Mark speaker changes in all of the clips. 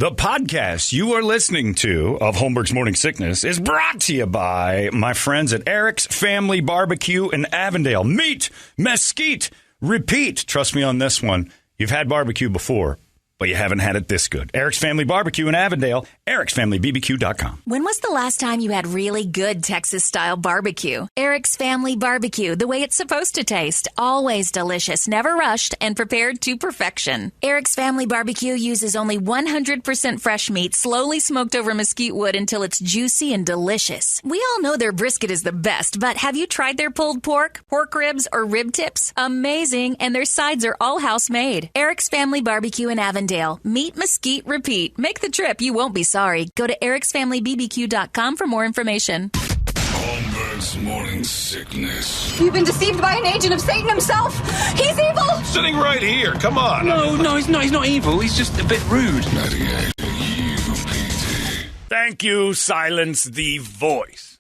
Speaker 1: The podcast you are listening to of Holmberg's Morning Sickness is brought to you by my friends at Eric's Family Barbecue in Avondale. Meat, mesquite, repeat. Trust me on this one. You've had barbecue before, but you haven't had it this good. Eric's Family Barbecue in Avondale, ericsfamilybbq.com.
Speaker 2: When was the last time you had really good Texas-style barbecue? Eric's Family Barbecue, the way it's supposed to taste. Always delicious, never rushed, and prepared to perfection. Eric's Family Barbecue uses only 100% fresh meat, slowly smoked over mesquite wood until it's juicy and delicious. We all know their brisket is the best, but have you tried their pulled pork, pork ribs, or rib tips? Amazing, and their sides are all house-made. Eric's Family Barbecue in Avondale. Meat, mesquite, repeat. Make the trip. You won't be sorry. Go to ericsfamilybbq.com for more information.
Speaker 3: Holmberg's Morning Sickness.
Speaker 4: You've been deceived by an agent of Satan himself. He's evil.
Speaker 3: Sitting right here. Come on.
Speaker 5: No, he's not. He's not evil. He's just a bit rude.
Speaker 3: 98 UPD.
Speaker 1: Thank you, silence the voice.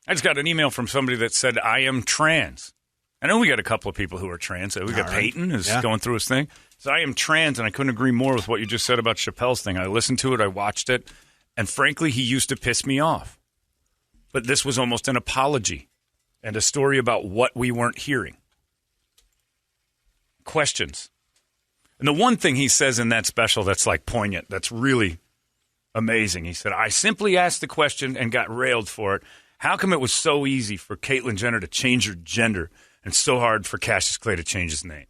Speaker 1: I just got an email from somebody that said, I am trans. I know we got a couple of people who are trans. We got Peyton who's going through his thing. So I am trans, and I couldn't agree more with what you just said about Chappelle's thing. I listened to it, I watched it, and frankly, he used to piss me off. But this was almost an apology and a story about what we weren't hearing. Questions. And the one thing he says in that special that's like poignant, that's really amazing. He said, I simply asked the question and got railed for it. How come it was so easy for Caitlyn Jenner to change her gender and so hard for Cassius Clay to change his name?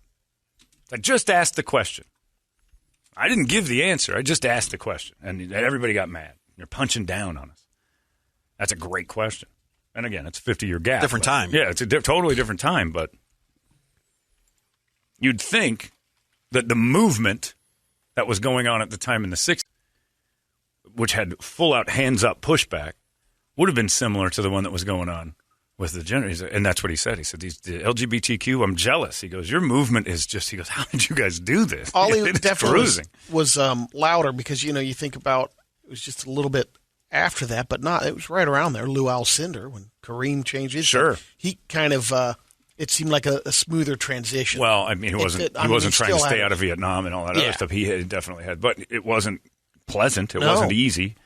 Speaker 1: I just asked the question. I didn't give the answer. I just asked the question. And everybody got mad. You're punching down on us. That's a great question. And again, it's a 50-year gap.
Speaker 6: Different time.
Speaker 1: Yeah, it's a totally different time. But you'd think that the movement that was going on at the time in the 60s, which had full-out hands-up pushback, would have been similar to the one that was going on with the gender. And that's what he said. He said, the LGBTQ, I'm jealous. He goes, your movement is just, he goes, how did you guys do this?
Speaker 6: Ollie definitely was louder because, you think about, it was just a little bit after that, but not, it was right around there. Lou Alcindor, when Kareem changed his.
Speaker 1: Sure.
Speaker 6: He kind of, it seemed like a smoother transition.
Speaker 1: Well, I mean, he wasn't trying to stay out of Vietnam and all that other stuff. He definitely had, but it wasn't pleasant. It wasn't easy.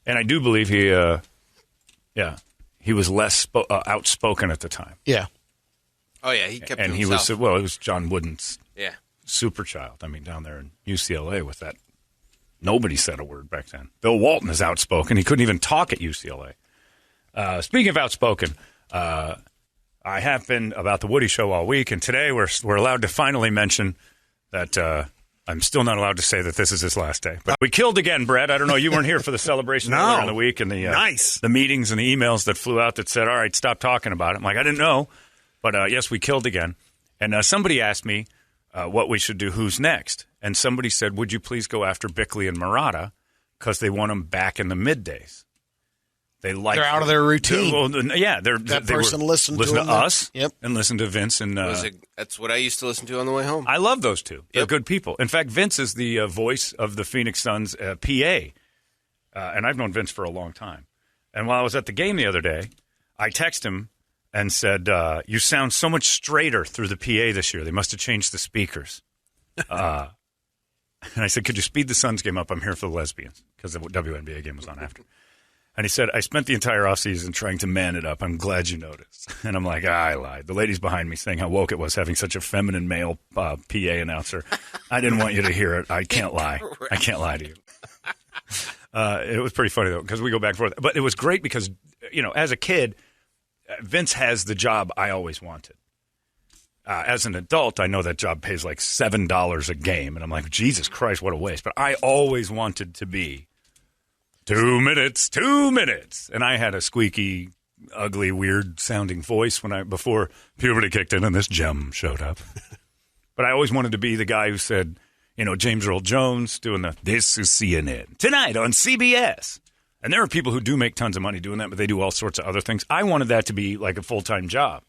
Speaker 1: And I do believe he was less outspoken at the time.
Speaker 6: Yeah.
Speaker 5: Oh, yeah, he kept
Speaker 1: and
Speaker 5: to
Speaker 1: he
Speaker 5: himself.
Speaker 1: was, it was John Wooden's
Speaker 5: super
Speaker 1: child. I mean, down there in UCLA with that. Nobody said a word back then. Bill Walton is outspoken. He couldn't even talk at UCLA. Speaking of outspoken, I have been about the Woody Show all week, and today we're allowed to finally mention that I'm still not allowed to say that this is his last day. But we killed again, Brett. I don't know. You weren't here for the celebration earlier in the week and the meetings and the emails that flew out that said, all right, stop talking about it. I'm like, I didn't know. But, yes, we killed again. And somebody asked me what we should do, who's next. And somebody said, would you please go after Bickley and Murata because they want them back in the middays. They're
Speaker 6: out of their routine.
Speaker 1: That
Speaker 6: person listened to
Speaker 1: us and listened to Vince. And
Speaker 5: that's what I used to listen to on the way home.
Speaker 1: I love those two. They're good people. In fact, Vince is the voice of the Phoenix Suns PA. And I've known Vince for a long time. And while I was at the game the other day, I texted him and said, you sound so much straighter through the PA this year. They must have changed the speakers. And I said, could you speed the Suns game up? I'm here for the lesbians because the WNBA game was on after. And he said, I spent the entire offseason trying to man it up. I'm glad you noticed. And I'm like, I lied. The ladies behind me saying how woke it was having such a feminine male PA announcer. I didn't want you to hear it. I can't lie. I can't lie to you. It was pretty funny, though, because we go back and forth. But it was great because, as a kid, Vince has the job I always wanted. As an adult, I know that job pays like $7 a game. And I'm like, Jesus Christ, what a waste. But I always wanted to be 2 minutes. And I had a squeaky, ugly, weird-sounding voice before puberty kicked in and this gem showed up. But I always wanted to be the guy who said, James Earl Jones doing this is CNN. Tonight on CBS. And there are people who do make tons of money doing that, but they do all sorts of other things. I wanted that to be like a full-time job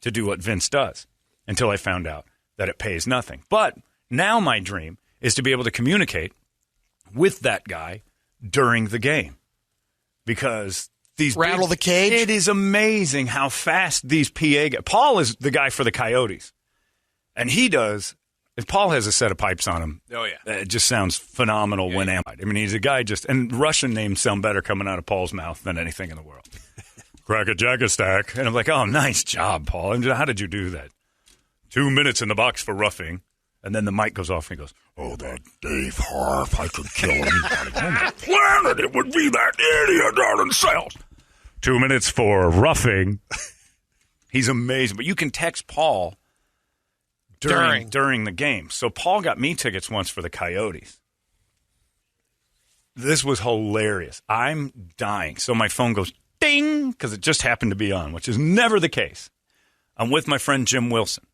Speaker 1: to do what Vince does until I found out that it pays nothing. But now my dream is to be able to communicate with that guy during the game because these
Speaker 6: rattle the cage.
Speaker 1: It is amazing how fast these PA guys. Paul is the guy for the Coyotes, and he does Paul has a set of pipes on him.
Speaker 5: Oh, yeah.
Speaker 1: It just sounds phenomenal when amplified. I mean, he's a guy and Russian names sound better coming out of Paul's mouth than anything in the world. Crack a jack a stack. And I'm like, oh, nice job, Paul. And how did you do that? 2 minutes in the box for roughing. And then the mic goes off and he goes, oh, that Dave Harf, I could kill anybody on the planet. It would be that idiot down in sales. 2 minutes for roughing. He's amazing. But you can text Paul during the game. So Paul got me tickets once for the Coyotes. This was hilarious. I'm dying. So my phone goes ding because it just happened to be on, which is never the case. I'm with my friend Jim Wilson,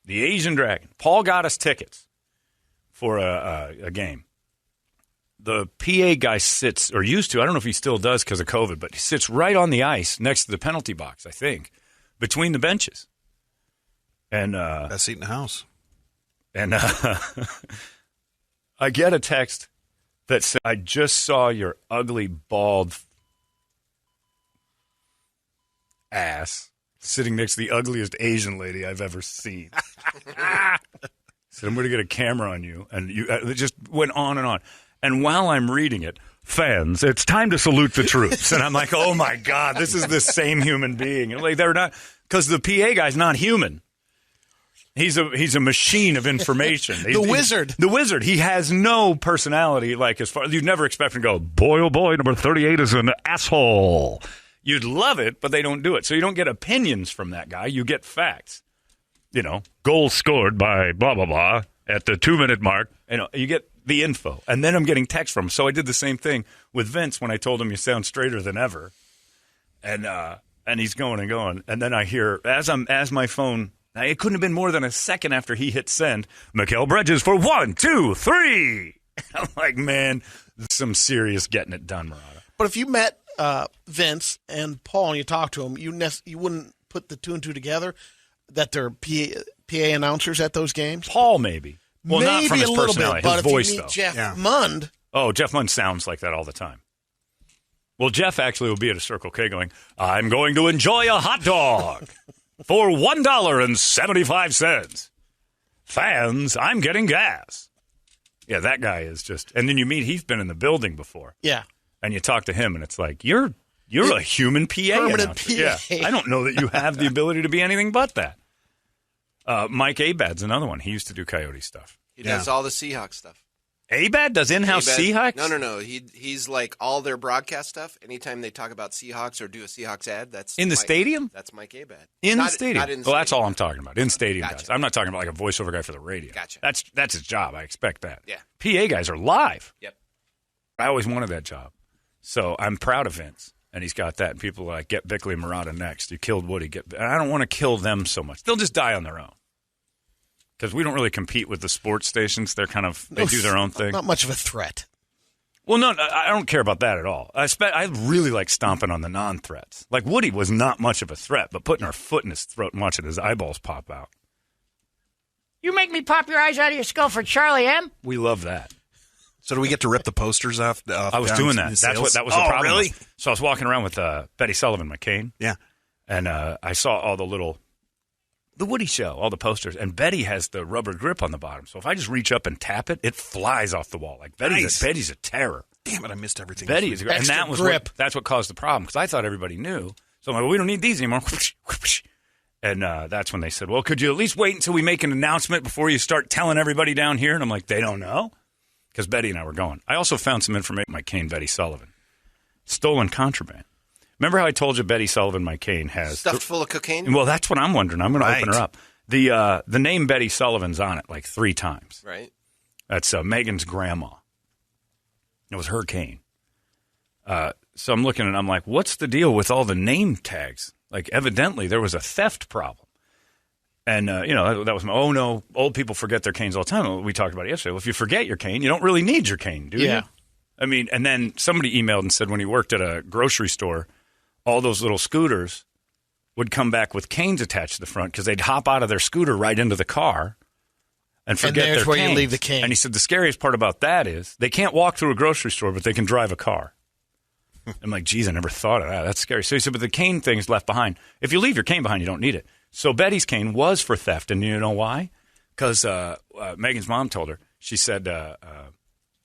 Speaker 1: the Asian Dragon. Paul got us tickets for a game. The PA guy sits, or used to, I don't know if he still does because of COVID, but he sits right on the ice next to the penalty box, I think, between the benches. And
Speaker 7: best seat in the house.
Speaker 1: And I get a text that said, I just saw your ugly, bald ass sitting next to the ugliest Asian lady I've ever seen. Said, I'm going to get a camera on you. And it just went on and on. And while I'm reading it, fans, it's time to salute the troops. And I'm like, oh, my God, this is the same human being. And like, they're not, because the PA guy's not human. He's a machine of information.
Speaker 6: The wizard.
Speaker 1: The wizard. He has no personality. Like as far you'd never expect him to go, boy, oh boy, number 38 is an asshole. You'd love it, but they don't do it. So you don't get opinions from that guy. You get facts. You know, goal scored by blah, blah, blah at the 2-minute mark. You know, you get the info. And then I'm getting text from him. So I did the same thing with Vince when I told him you sound straighter than ever. And he's going and going. And then I hear, as my phone... Now, it couldn't have been more than a second after he hit send. Mikal Bridges for 1, 2, 3. I'm like, man, some serious getting it done, Murata.
Speaker 6: But if you met Vince and Paul and you talked to them, you wouldn't put the two and two together that they're PA announcers at those games?
Speaker 1: Paul, maybe. Well,
Speaker 6: maybe
Speaker 1: not from his
Speaker 6: a little
Speaker 1: personality.
Speaker 6: bit, but
Speaker 1: his
Speaker 6: if
Speaker 1: voice,
Speaker 6: you meet
Speaker 1: though.
Speaker 6: Jeff Mund.
Speaker 1: Oh, Jeff Mund sounds like that all the time. Well, Jeff actually will be at a Circle K going, I'm going to enjoy a hot dog. For $1.75. Fans, I'm getting gas. Yeah, that guy is just... And then you meet... He's been in the building before.
Speaker 6: Yeah.
Speaker 1: And you talk to him, and it's like, you're a human PA
Speaker 6: permanent
Speaker 1: announcer.
Speaker 6: PA.
Speaker 1: Yeah. I don't know that you have the ability to be anything but that. Mike Abad's another one. He used to do Coyote stuff.
Speaker 5: He does all the Seahawks stuff.
Speaker 1: Abad does in-house Seahawks?
Speaker 5: No. He's like all their broadcast stuff. Anytime they talk about Seahawks or do a Seahawks ad, that's
Speaker 1: in the stadium?
Speaker 5: That's Mike Abad.
Speaker 1: In the stadium?
Speaker 5: Not in the
Speaker 1: well, that's
Speaker 5: stadium.
Speaker 1: all I'm talking about. In stadium
Speaker 5: Gotcha.
Speaker 1: guys. I'm not talking about like a voiceover guy for the radio.
Speaker 5: Gotcha.
Speaker 1: That's his job. I expect that.
Speaker 5: Yeah.
Speaker 1: PA guys are live.
Speaker 5: Yep.
Speaker 1: I always wanted that job. So I'm proud of Vince. And he's got that. And people are like, get Bickley and Murata next. You killed Woody. And I don't want to kill them so much. They'll just die on their own. Because we don't really compete with the sports stations. They're kind of, they do their own thing.
Speaker 6: Not much of a threat.
Speaker 1: Well, no, I don't care about that at all. I really like stomping on the non-threats. Like Woody was not much of a threat, but putting our foot in his throat and watching his eyeballs pop out.
Speaker 8: You make me pop your eyes out of your skull for Charlie M?
Speaker 1: We love that.
Speaker 7: So do we get to rip the posters off?
Speaker 1: I was doing that. That was the problem.
Speaker 7: Really?
Speaker 1: So I was walking around with Betty Sullivan, my cane.
Speaker 7: Yeah.
Speaker 1: And I saw all the Woody Show, all the posters. And Betty has the rubber grip on the bottom. So if I just reach up and tap it, it flies off the wall. Like Betty's a terror.
Speaker 7: Damn it, I missed everything.
Speaker 1: Betty is great. And
Speaker 6: Extra
Speaker 1: that was
Speaker 6: grip.
Speaker 1: that's what caused the problem because I thought everybody knew. So I'm like, well, we don't need these anymore. And that's when they said, well, could you at least wait until we make an announcement before you start telling everybody down here? And I'm like, they don't know? Because Betty and I were going. I also found some information on my cane, Betty Sullivan. Stolen contraband. Remember how I told you Betty Sullivan, my cane, has...
Speaker 5: Stuffed full of cocaine?
Speaker 1: Well, that's what I'm wondering. I'm going to open her up. The name Betty Sullivan's on it like 3 times.
Speaker 5: Right.
Speaker 1: That's Megan's grandma. It was her cane. So I'm looking and I'm like, what's the deal with all the name tags? Like, evidently, there was a theft problem. And, that was oh, no, old people forget their canes all the time. We talked about it yesterday. Well, if you forget your cane, you don't really need your cane, do you? I mean, and then somebody emailed and said when he worked at a grocery store, all those little scooters would come back with canes attached to the front because they'd hop out of their scooter right into the car and forget their canes.
Speaker 6: And there's where you leave the cane.
Speaker 1: And he said the scariest part about that is they can't walk through a grocery store, but they can drive a car. I'm like, geez, I never thought of that. That's scary. So he said, but the cane thing's left behind. If you leave your cane behind, you don't need it. So Betty's cane was for theft, and you know why? because Megan's mom told her. She said that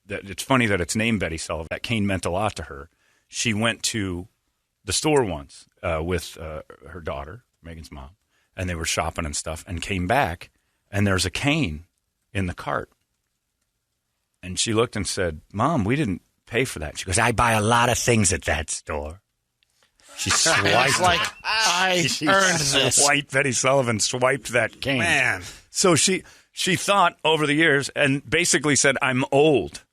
Speaker 1: it's funny that it's named Betty Sullivan. That cane meant a lot to her. She went to the store once with her daughter, Megan's mom, and they were shopping and stuff, and came back, and there's a cane in the cart. And she looked and said, Mom, we didn't pay for that. She goes, I buy a lot of things at that store. She swiped
Speaker 6: like, I earned this.
Speaker 1: Betty Sullivan swiped that cane.
Speaker 7: Man.
Speaker 1: So she thought over the years and basically said, I'm old.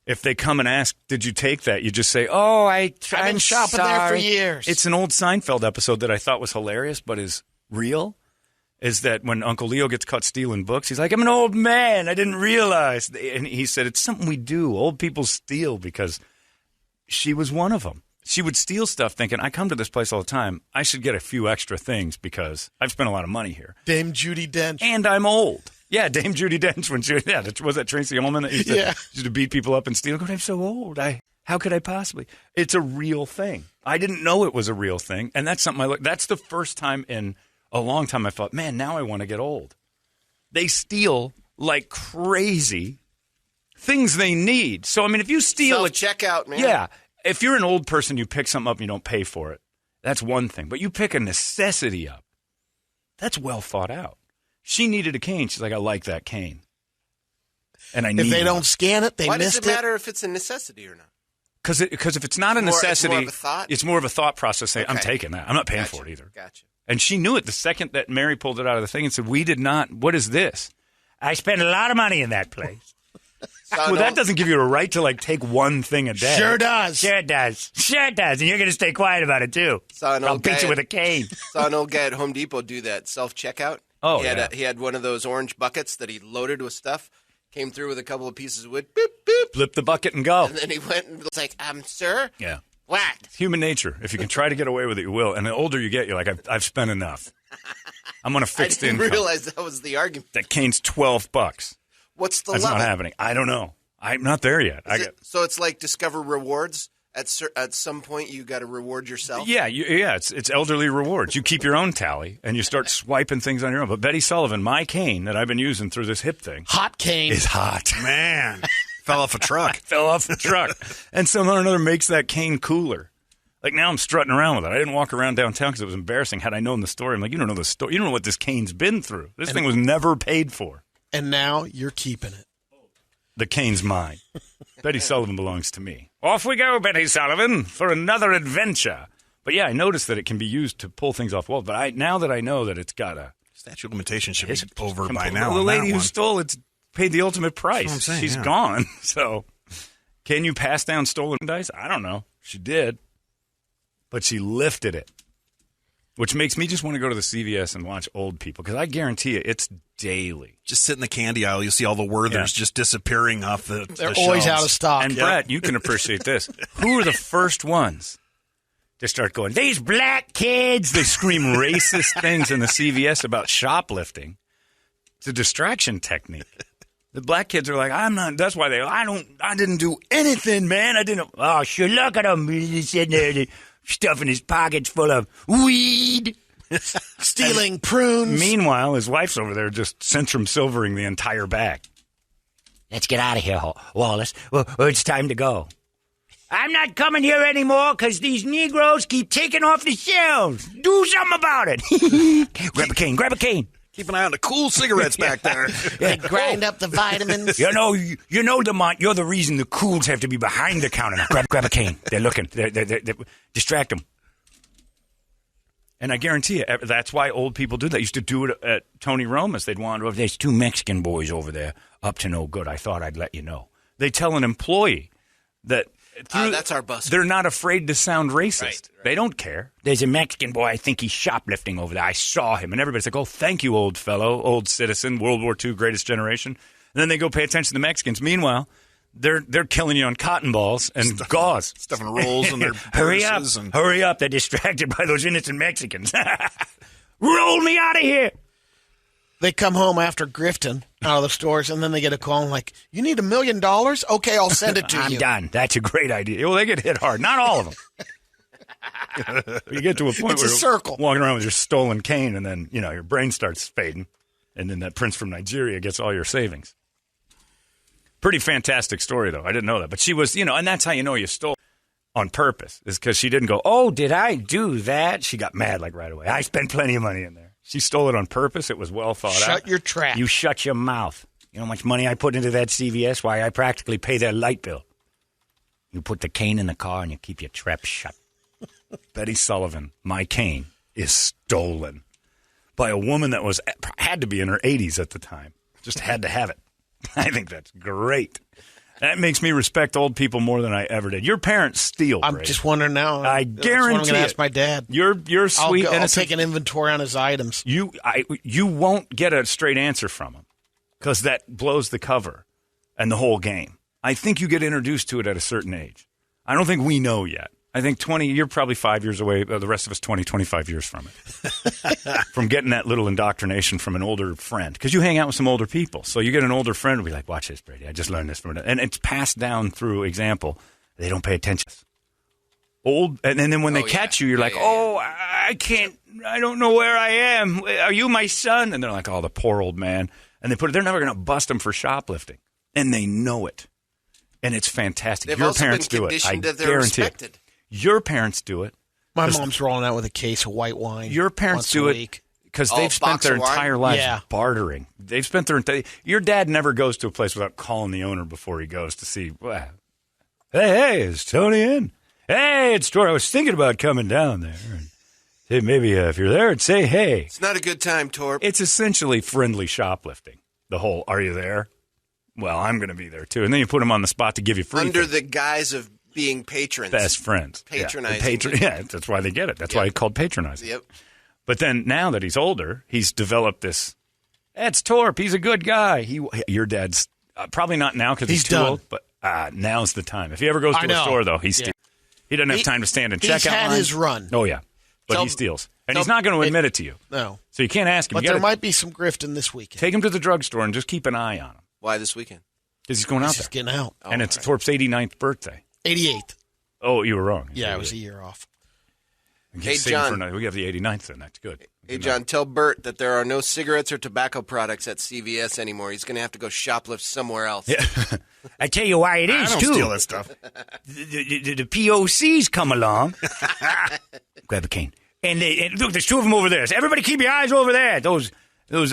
Speaker 1: If they come and ask, did you take that? You just say, oh, I've
Speaker 6: been shopping there for years.
Speaker 1: It's an old Seinfeld episode that I thought was hilarious but is real, is that when Uncle Leo gets caught stealing books, he's like, I'm an old man. I didn't realize. And he said, it's something we do. Old people steal because she was one of them. She would steal stuff thinking, I come to this place all the time. I should get a few extra things because I've spent a lot of money here.
Speaker 6: Dame Judi Dench.
Speaker 1: And I'm old. Yeah, Dame Judi Dench. Was that Tracy Ullman that used to beat people up and steal? I'm so old. How could I possibly? It's a real thing. I didn't know it was a real thing. And that's something that's the first time in a long time I thought, man, now I want to get old. They steal like crazy things they need. So, I mean, if you steal
Speaker 5: Self-checkout, man.
Speaker 1: Yeah. If you're an old person, you pick something up and you don't pay for it. That's one thing. But you pick a necessity up. That's well thought out. She needed a cane. She's like, I like that cane. And I need
Speaker 6: If they
Speaker 1: one.
Speaker 6: don't scan it, they
Speaker 5: Why
Speaker 6: missed
Speaker 5: does it matter if it's a necessity or not?
Speaker 1: Because if it's not a necessity, it's more of a thought process saying, I'm taking that. I'm not paying for it either.
Speaker 5: Gotcha.
Speaker 1: And she knew it the second that Mary pulled it out of the thing and said, we did not. What is this? I spent a lot of money in that place. Well, that doesn't give you a right to, like, take one thing a day.
Speaker 6: Sure does.
Speaker 8: Sure it does. Sure it does. And you're going to stay quiet about it, too. I'll beat you with a cane.
Speaker 5: Saw an old guy at Home Depot do that self-checkout.
Speaker 1: Oh,
Speaker 5: he had one of those orange buckets that he loaded with stuff. Came through with a couple of pieces of wood. Boop, boop.
Speaker 1: Flip the bucket and go.
Speaker 5: And then he went and was like, sir?
Speaker 1: Yeah.
Speaker 5: What?
Speaker 1: It's human nature. If you can try to get away with it, you will. And the older you get, you're like, I've spent enough. I'm on a fixed income.
Speaker 5: I didn't realize that was the argument.
Speaker 1: That cane's $12.
Speaker 5: What's the
Speaker 1: That's
Speaker 5: level?
Speaker 1: not happening. I don't know. I'm not there yet.
Speaker 5: So it's like Discover Rewards. At some point, you got to reward yourself.
Speaker 1: Yeah, it's elderly rewards. You keep your own tally, and you start swiping things on your own. But Betty Sullivan, my cane that I've been using through this hip thing,
Speaker 6: hot cane,
Speaker 1: is hot.
Speaker 7: Man, fell off a truck.
Speaker 1: Fell off the truck, and somehow or another makes that cane cooler. Like now, I'm strutting around with it. I didn't walk around downtown because it was embarrassing. Had I known the story, I'm like, you don't know the story. You don't know what this cane's been through. This thing was never paid for,
Speaker 6: and now you're keeping it.
Speaker 1: The cane's mine. Betty Sullivan belongs to me. Off we go, Betty Sullivan, for another adventure. But yeah, I noticed that it can be used to pull things off walls. But now that I know that it's got a
Speaker 7: statute of limitations should be over by now.
Speaker 1: The lady who stole it's paid the ultimate price.
Speaker 7: That's what I'm saying,
Speaker 1: She's gone. So can you pass down stolen dice? I don't know. She did. But she lifted it. Which makes me just want to go to the CVS and watch old people, because I guarantee you it's daily.
Speaker 7: Just sit in the candy aisle. You'll see all the Werthers just disappearing off the
Speaker 6: They're always out of stock.
Speaker 1: And Brett, you can appreciate this. Who are the first ones to start going, these black kids? They scream racist things in the CVS about shoplifting. It's a distraction technique. The black kids are like, I'm not. That's why I didn't do anything, man. I didn't. Oh, sure, look at him. He's sitting there. Stuffing his pockets full of weed.
Speaker 6: Stealing prunes.
Speaker 1: Meanwhile, his wife's over there just Centrum Silvering the entire bag.
Speaker 8: Let's get out of here, Wallace. Well, it's time to go. I'm not coming here anymore because these Negroes keep taking off the shelves. Do something about it. Grab a cane.
Speaker 7: Keep an eye on the cool cigarettes back there.
Speaker 6: They grind up the vitamins.
Speaker 8: You know, Lamont, you're the reason the cools have to be behind the counter. Now, grab a cane. They're looking. They're distract them.
Speaker 1: And I guarantee you, that's why old people do that. Used to do it at Tony Roma's. They'd wander over. There's 2 Mexican boys over there up to no good. I thought I'd let you know. They tell an employee that
Speaker 5: that's our bus.
Speaker 1: They're not afraid to sound racist.
Speaker 5: Right.
Speaker 1: They don't care.
Speaker 8: There's a Mexican boy. I think he's shoplifting over there. I saw him.
Speaker 1: And everybody's like, oh, thank you, old fellow, old citizen, World War II, greatest generation. And then they go pay attention to the Mexicans. Meanwhile, they're killing you on cotton balls and gauze.
Speaker 7: Stuffing rolls in their
Speaker 8: Hurry up.
Speaker 7: purses and-
Speaker 8: Hurry up. They're distracted by those innocent Mexicans. Roll me out of here.
Speaker 6: They come home after grifting out of the stores, and then they get a call like, you need $1 million? Okay, I'll send it to you.
Speaker 8: I'm done.
Speaker 1: That's a great idea. Well, they get hit hard. Not all of them. You get to a point
Speaker 6: It's
Speaker 1: where
Speaker 6: a circle.
Speaker 1: you're walking around with your stolen cane, and then your brain starts fading. And then that prince from Nigeria gets all your savings. Pretty fantastic story, though. I didn't know that. But she was, and that's how you know you stole on purpose, is because she didn't go, oh, did I do that? She got mad like right away. I spent plenty of money in there. She stole it on purpose. It was well thought out.
Speaker 6: Shut your trap.
Speaker 8: You shut your mouth. You know how much money I put into that CVS? Why, I practically pay their light bill. You put the cane in the car and you keep your trap shut.
Speaker 1: Betty Sullivan, my cane is stolen by a woman that had to be in her 80s at the time. Just had to have it. I think that's great. That makes me respect old people more than I ever did. Your parents steal.
Speaker 6: I'm
Speaker 1: Brady.
Speaker 6: just wondering now.
Speaker 1: I guarantee.
Speaker 6: I'm going to ask my dad.
Speaker 1: You're sweet.
Speaker 6: I'll take an inventory on his items.
Speaker 1: You won't get a straight answer from him because that blows the cover and the whole game. I think you get introduced to it at a certain age. I don't think we know yet. I think 20, you're probably 5 years away, the rest of us 20, 25 years from it. From getting that little indoctrination from an older friend. Because you hang out with some older people. So you get an older friend who'll be like, watch this, Brady. I just learned this from it. And it's passed down through example. They don't pay attention. And then when they catch you, you're like, I can't, I don't know where I am. Are you my son? And they're like, oh, the poor old man. And they're never going to bust them for shoplifting. And they know it. And it's fantastic.
Speaker 5: They've
Speaker 1: Your
Speaker 5: also
Speaker 1: parents
Speaker 5: been
Speaker 1: do it.
Speaker 5: conditioned
Speaker 1: I
Speaker 5: that they're
Speaker 1: guarantee
Speaker 5: respected.
Speaker 1: it. Your parents do it.
Speaker 6: My mom's rolling out with a case of white wine.
Speaker 1: Your parents do it because they've spent their entire lives bartering. They've spent your dad never goes to a place without calling the owner before he goes to see, well, hey, is Tony in? Hey, it's Tori. I was thinking about coming down there. And, hey, maybe if you're there, say hey.
Speaker 5: It's not a good time, Torp.
Speaker 1: It's essentially friendly shoplifting. The whole, are you there? Well, I'm going to be there, too. And then you put them on the spot to give you free
Speaker 5: Under the guise of being patrons.
Speaker 1: Best friends.
Speaker 5: Patronizing.
Speaker 1: Yeah, that's why they get it. That's why it's called patronizing.
Speaker 5: Yep.
Speaker 1: But then now that he's older, he's developed this, that's Torp. He's a good guy. Your dad's probably not now because he's too
Speaker 6: done.
Speaker 1: old, but now's the time. If he ever goes to a store, though, he doesn't have time to stand in checkout
Speaker 6: He's had
Speaker 1: line.
Speaker 6: his run.
Speaker 1: Oh, yeah. But he steals. And he's not going to admit it to you.
Speaker 6: No.
Speaker 1: So you can't ask him.
Speaker 6: But there might be some grifting this weekend.
Speaker 1: Take him to the drugstore and just keep an eye on him.
Speaker 5: Why this weekend?
Speaker 1: Because he's going out there.
Speaker 6: He's getting out.
Speaker 1: And it's Torp's 89th birthday.
Speaker 6: 88th.
Speaker 1: Oh, you were wrong.
Speaker 6: Yeah, it was a year off.
Speaker 5: Hey, John.
Speaker 1: We have the 89th, then. That's good.
Speaker 5: Hey, John, tell Bert that there are no cigarettes or tobacco products at CVS anymore. He's going to have to go shoplift somewhere else.
Speaker 1: Yeah.
Speaker 8: I tell you why it is,
Speaker 7: I don't
Speaker 8: too.
Speaker 7: steal that stuff.
Speaker 8: The POCs come along. Grab a cane. And look, there's two of them over there. So everybody keep your eyes over there. Those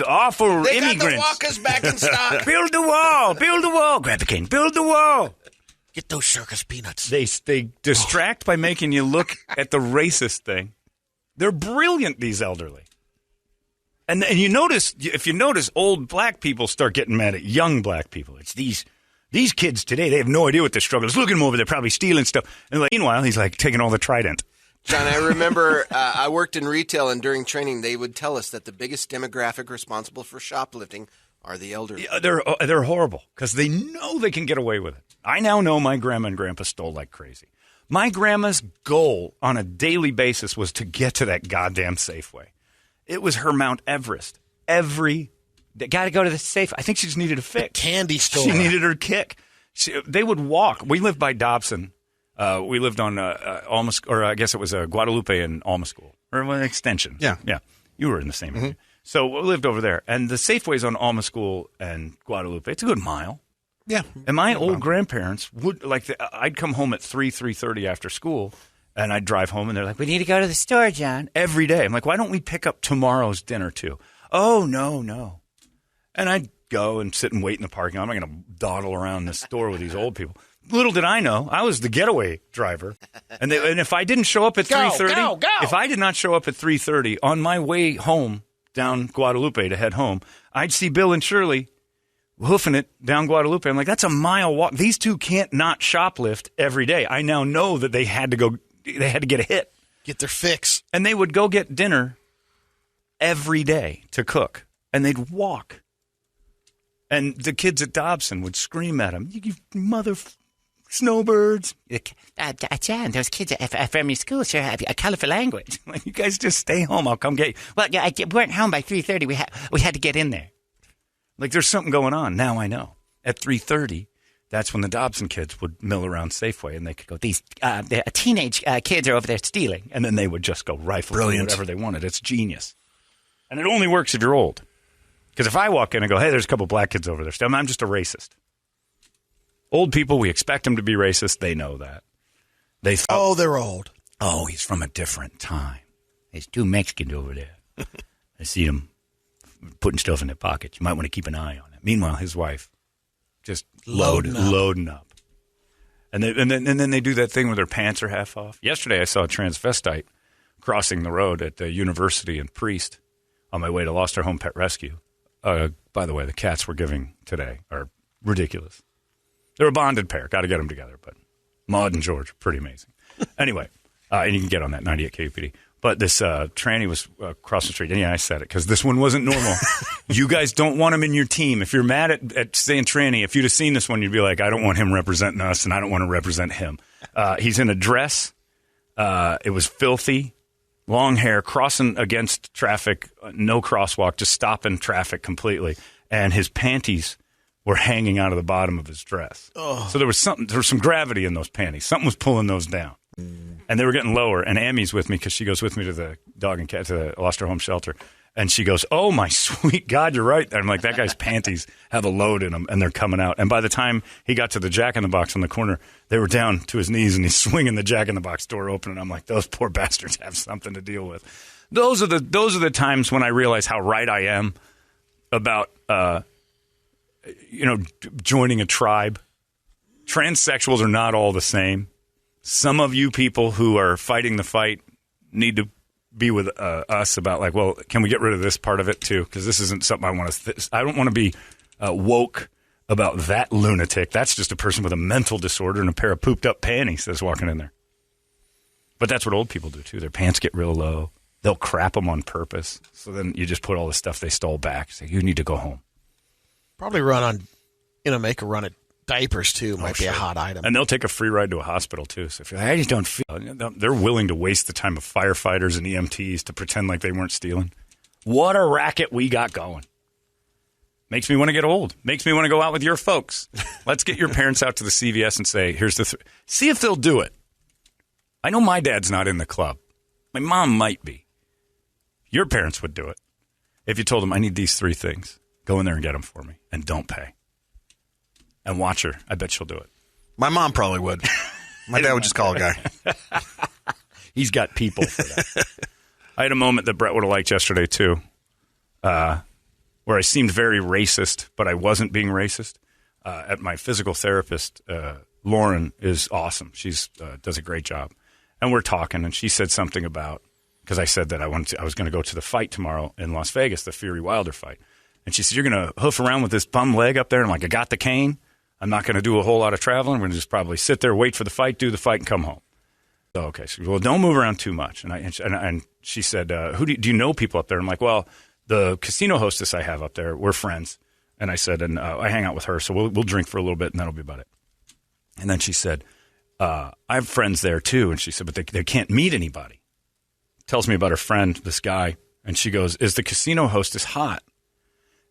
Speaker 8: awful
Speaker 5: They
Speaker 8: immigrants.
Speaker 5: got the walkers back in stock.
Speaker 8: Build the wall. Build the wall. Grab the cane. Build the wall.
Speaker 6: Get those circus peanuts.
Speaker 1: They distract by making you look at the racist thing. They're brilliant, these elderly. And if you notice, old black people start getting mad at young black people. It's these kids today, they have no idea what the struggle is. Look at them over there, probably stealing stuff. And meanwhile, he's like taking all the Trident.
Speaker 5: John, I remember I worked in retail, and during training, they would tell us that the biggest demographic responsible for shoplifting are the elderly.
Speaker 1: Yeah, they're horrible because they know they can get away with it. I now know my grandma and grandpa stole like crazy. My grandma's goal on a daily basis was to get to that goddamn Safeway. It was her Mount Everest. Got to go to the safe. I think she just needed a fix.
Speaker 6: Candy store.
Speaker 1: She needed her kick. They would walk. We lived by Dobson. We lived on Alma, or I guess it was Guadalupe and Alma School, or an extension.
Speaker 7: Yeah.
Speaker 1: You were in the same area. So we lived over there, and the Safeway's on Alma School and Guadalupe. It's a good mile.
Speaker 7: Yeah.
Speaker 1: And my old grandparents would I'd come home at 3:30 after school, and I'd drive home, and they're like, "We need to go to the store, John." Every day, I'm like, "Why don't we pick up tomorrow's dinner too?" "Oh, no." And I'd go and sit and wait in the parking lot. I'm not going to dawdle around the store with these old people. Little did I know, I was the getaway driver, and if I didn't show up at 3:30, if I did not show up at 3:30 on my way home down Guadalupe to head home, I'd see Bill and Shirley hoofing it down Guadalupe. I'm like, that's a mile walk. These two can't not shoplift every day. I now know that they had to get a hit,
Speaker 6: Get their fix.
Speaker 1: and they would go get dinner every day to cook, and they'd walk. And the kids at Dobson would scream at them, "You mother snowbirds!"
Speaker 8: John, those kids from your school sure have a colorful language.
Speaker 1: Like, you guys just stay home. I'll come get you.
Speaker 8: Well, yeah, we weren't home by 3:30. We had to get in there.
Speaker 1: Like, there's something going on. Now I know. At 3:30, that's when the Dobson kids would mill around Safeway, and they could go, "These teenage kids are over there stealing." And then they would just go rifle through whatever they wanted. It's genius. And it only works if you're old. Because if I walk in and go, hey, there's a couple black kids over there, I'm just a racist. Old people, we expect them to be racist. They know that. They thought,
Speaker 6: they're old.
Speaker 1: Oh, he's from a different time.
Speaker 8: There's 2 Mexicans over there.
Speaker 1: I see them putting stuff in their pockets. You might want to keep an eye on it. Meanwhile, his wife just loading up. And then they do that thing where their pants are half off. Yesterday, I saw a transvestite crossing the road at the university in Priest on my way to Lost Our Home Pet Rescue. By the way, the cats we're giving today are ridiculous. They're a bonded pair. Got to get them together. But Maud and George, pretty amazing. Anyway, and you can get on that 98 KUPD. But this tranny was across the street. And yeah, I said it because this one wasn't normal. You guys don't want him in your team. If you're mad at saying tranny, if you'd have seen this one, you'd be like, I don't want him representing us, and I don't want to represent him. He's in a dress. It was filthy. Long hair, crossing against traffic, no crosswalk, just stopping traffic completely. And his panties were hanging out of the bottom of his dress. Oh. So there was some gravity in those panties. Something was pulling those down. And they were getting lower. And Amy's with me because she goes with me to the dog and cat, to the Lost Her Home shelter. And she goes, oh, my sweet God, you're right. And I'm like, that guy's panties have a load in them, and they're coming out. And by the time he got to the Jack-in-the-Box on the corner, they were down to his knees, and he's swinging the Jack-in-the-Box door open. And I'm like, those poor bastards have something to deal with. Those are the times when I realize how right I am about, joining a tribe. Transsexuals are not all the same. Some of you people who are fighting the fight need to be with us about, like, well, can we get rid of this part of it too? Because this isn't something I want to. I don't want to be woke about that lunatic. That's just a person with a mental disorder and a pair of pooped up panties that's walking in there. But that's what old people do too. Their pants get real low. They'll crap them on purpose. So then you just put all the stuff they stole back. Say, you need to go home.
Speaker 6: Probably make a run at diapers too. Might be a hot item.
Speaker 1: And they'll take a free ride to a hospital too. So if you're like, I just don't feel, they're willing to waste the time of firefighters and EMTs to pretend like they weren't stealing. What a racket we got going. Makes me want to get old. Makes me want to go out with your folks. Let's get your parents out to the CVS and say, here's the see if they'll do it. I know my dad's not in the club. My mom might be. Your parents would do it. If you told them, I need these 3 things, go in there and get them for me, and don't pay. And watch her. I bet she'll do it.
Speaker 7: My mom probably would. My dad would just call a guy.
Speaker 1: He's got people for that. I had a moment that Brett would have liked yesterday, too, where I seemed very racist, but I wasn't being racist. At my physical therapist, Lauren is awesome. She does a great job. And we're talking, and she said something about, because I said that I was going to go to the fight tomorrow in Las Vegas, the Fury Wilder fight. And she said, you're going to hoof around with this bum leg up there? And I'm like, I got the cane. I'm not going to do a whole lot of traveling. We're going to just probably sit there, wait for the fight, do the fight, and come home. So, okay. She goes, well, don't move around too much. And she said, do you know people up there? I'm like, well, the casino hostess I have up there, we're friends. And I said, and I hang out with her, so we'll drink for a little bit, and that'll be about it. And then she said, I have friends there, too. And she said, but they can't meet anybody. Tells me about her friend, this guy. And she goes, is the casino hostess hot?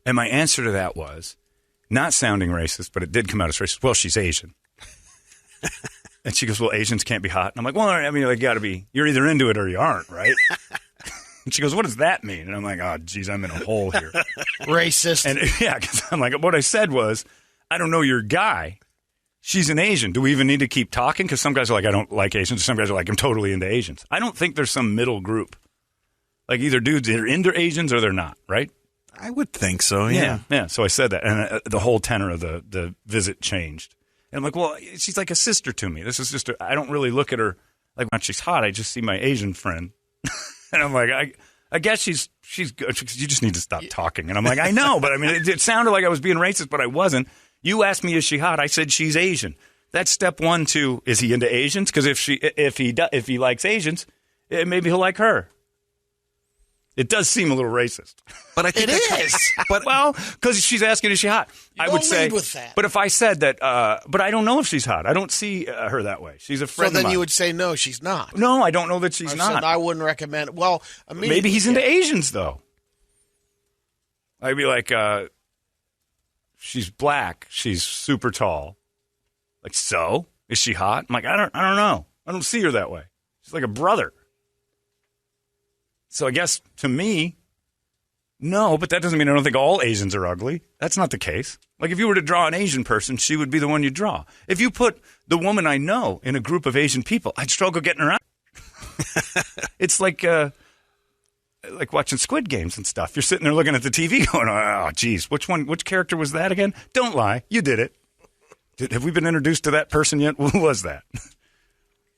Speaker 1: And my answer to that was, not sounding racist, but it did come out as racist. Well, she's Asian. And she goes, well, Asians can't be hot. And I'm like, well, I mean, got to be, you're either into it or you aren't, right? And she goes, what does that mean? And I'm like, oh, geez, I'm in a hole here.
Speaker 6: Racist.
Speaker 1: And yeah, because I'm like, what I said was, I don't know your guy. She's an Asian. Do we even need to keep talking? Because some guys are like, I don't like Asians. Some guys are like, I'm totally into Asians. I don't think there's some middle group. Like either dudes that are into Asians or they're not, right?
Speaker 7: I would think so, yeah.
Speaker 1: Yeah, so I said that, and the whole tenor of the visit changed. And I'm like, well, she's like a sister to me. This is just, I don't really look at her like when she's hot. I just see my Asian friend. And I'm like, I guess she's good. You just need to stop talking. And I'm like, I know, but I mean, it sounded like I was being racist, but I wasn't. You asked me, is she hot? I said she's Asian. That's step 1, 2. Is he into Asians? Because if he likes Asians, maybe he'll like her. It does seem a little racist.
Speaker 7: But I think
Speaker 6: it is.
Speaker 7: But
Speaker 1: well, because she's asking, is she hot? I would say.
Speaker 6: Lead with that.
Speaker 1: But if I said that, but I don't know if she's hot. I don't see her that way. She's a friend of mine.
Speaker 6: So then you would say, no, she's not.
Speaker 1: No, I don't know that she's not.
Speaker 6: I wouldn't recommend. Well, I mean,
Speaker 1: maybe he's into Asians though. I'd be like, she's black. She's super tall. Like, so is she hot? I'm like, I don't know. I don't see her that way. She's like a brother. So I guess to me, No, but that doesn't mean I don't think all Asians are ugly. That's not the case. Like, if you were to draw an Asian person, she would be the one you draw. If you put the woman I know in a group of Asian people, I'd struggle getting her out. It's like watching Squid Games and stuff. You're sitting there looking at the TV going, oh, geez, which character was that again? Don't lie. You did it. Have we been introduced to that person yet? Who was that?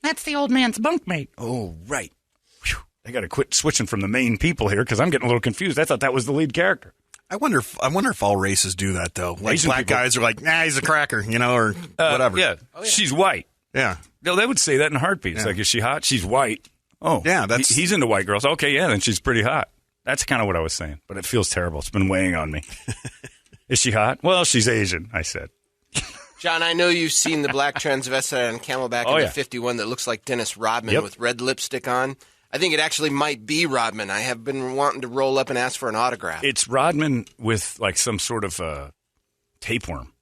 Speaker 1: That's the old man's bunkmate. Oh, right. Whew. I got to quit switching from the main people here because I'm getting a little confused. I thought that was the lead character.
Speaker 7: I wonder if all races do that, though. Like,
Speaker 1: Asian
Speaker 7: black
Speaker 1: people-
Speaker 7: guys are like, nah, he's a cracker, or whatever.
Speaker 1: Yeah. She's white.
Speaker 7: Yeah.
Speaker 1: No, they would say that in a heartbeat. It's like, is she hot? She's white. Oh,
Speaker 7: yeah.
Speaker 1: He's into white girls. Okay, yeah, then she's pretty hot. That's kind of what I was saying, but it feels terrible. It's been weighing on me. Is she hot? Well, she's Asian, I said.
Speaker 5: John, I know you've seen the black transvestite on Camelback in the 51 that looks like Dennis Rodman with red lipstick on. I think it actually might be Rodman. I have been wanting to roll up and ask for an autograph.
Speaker 1: It's Rodman with like some sort of tapeworm.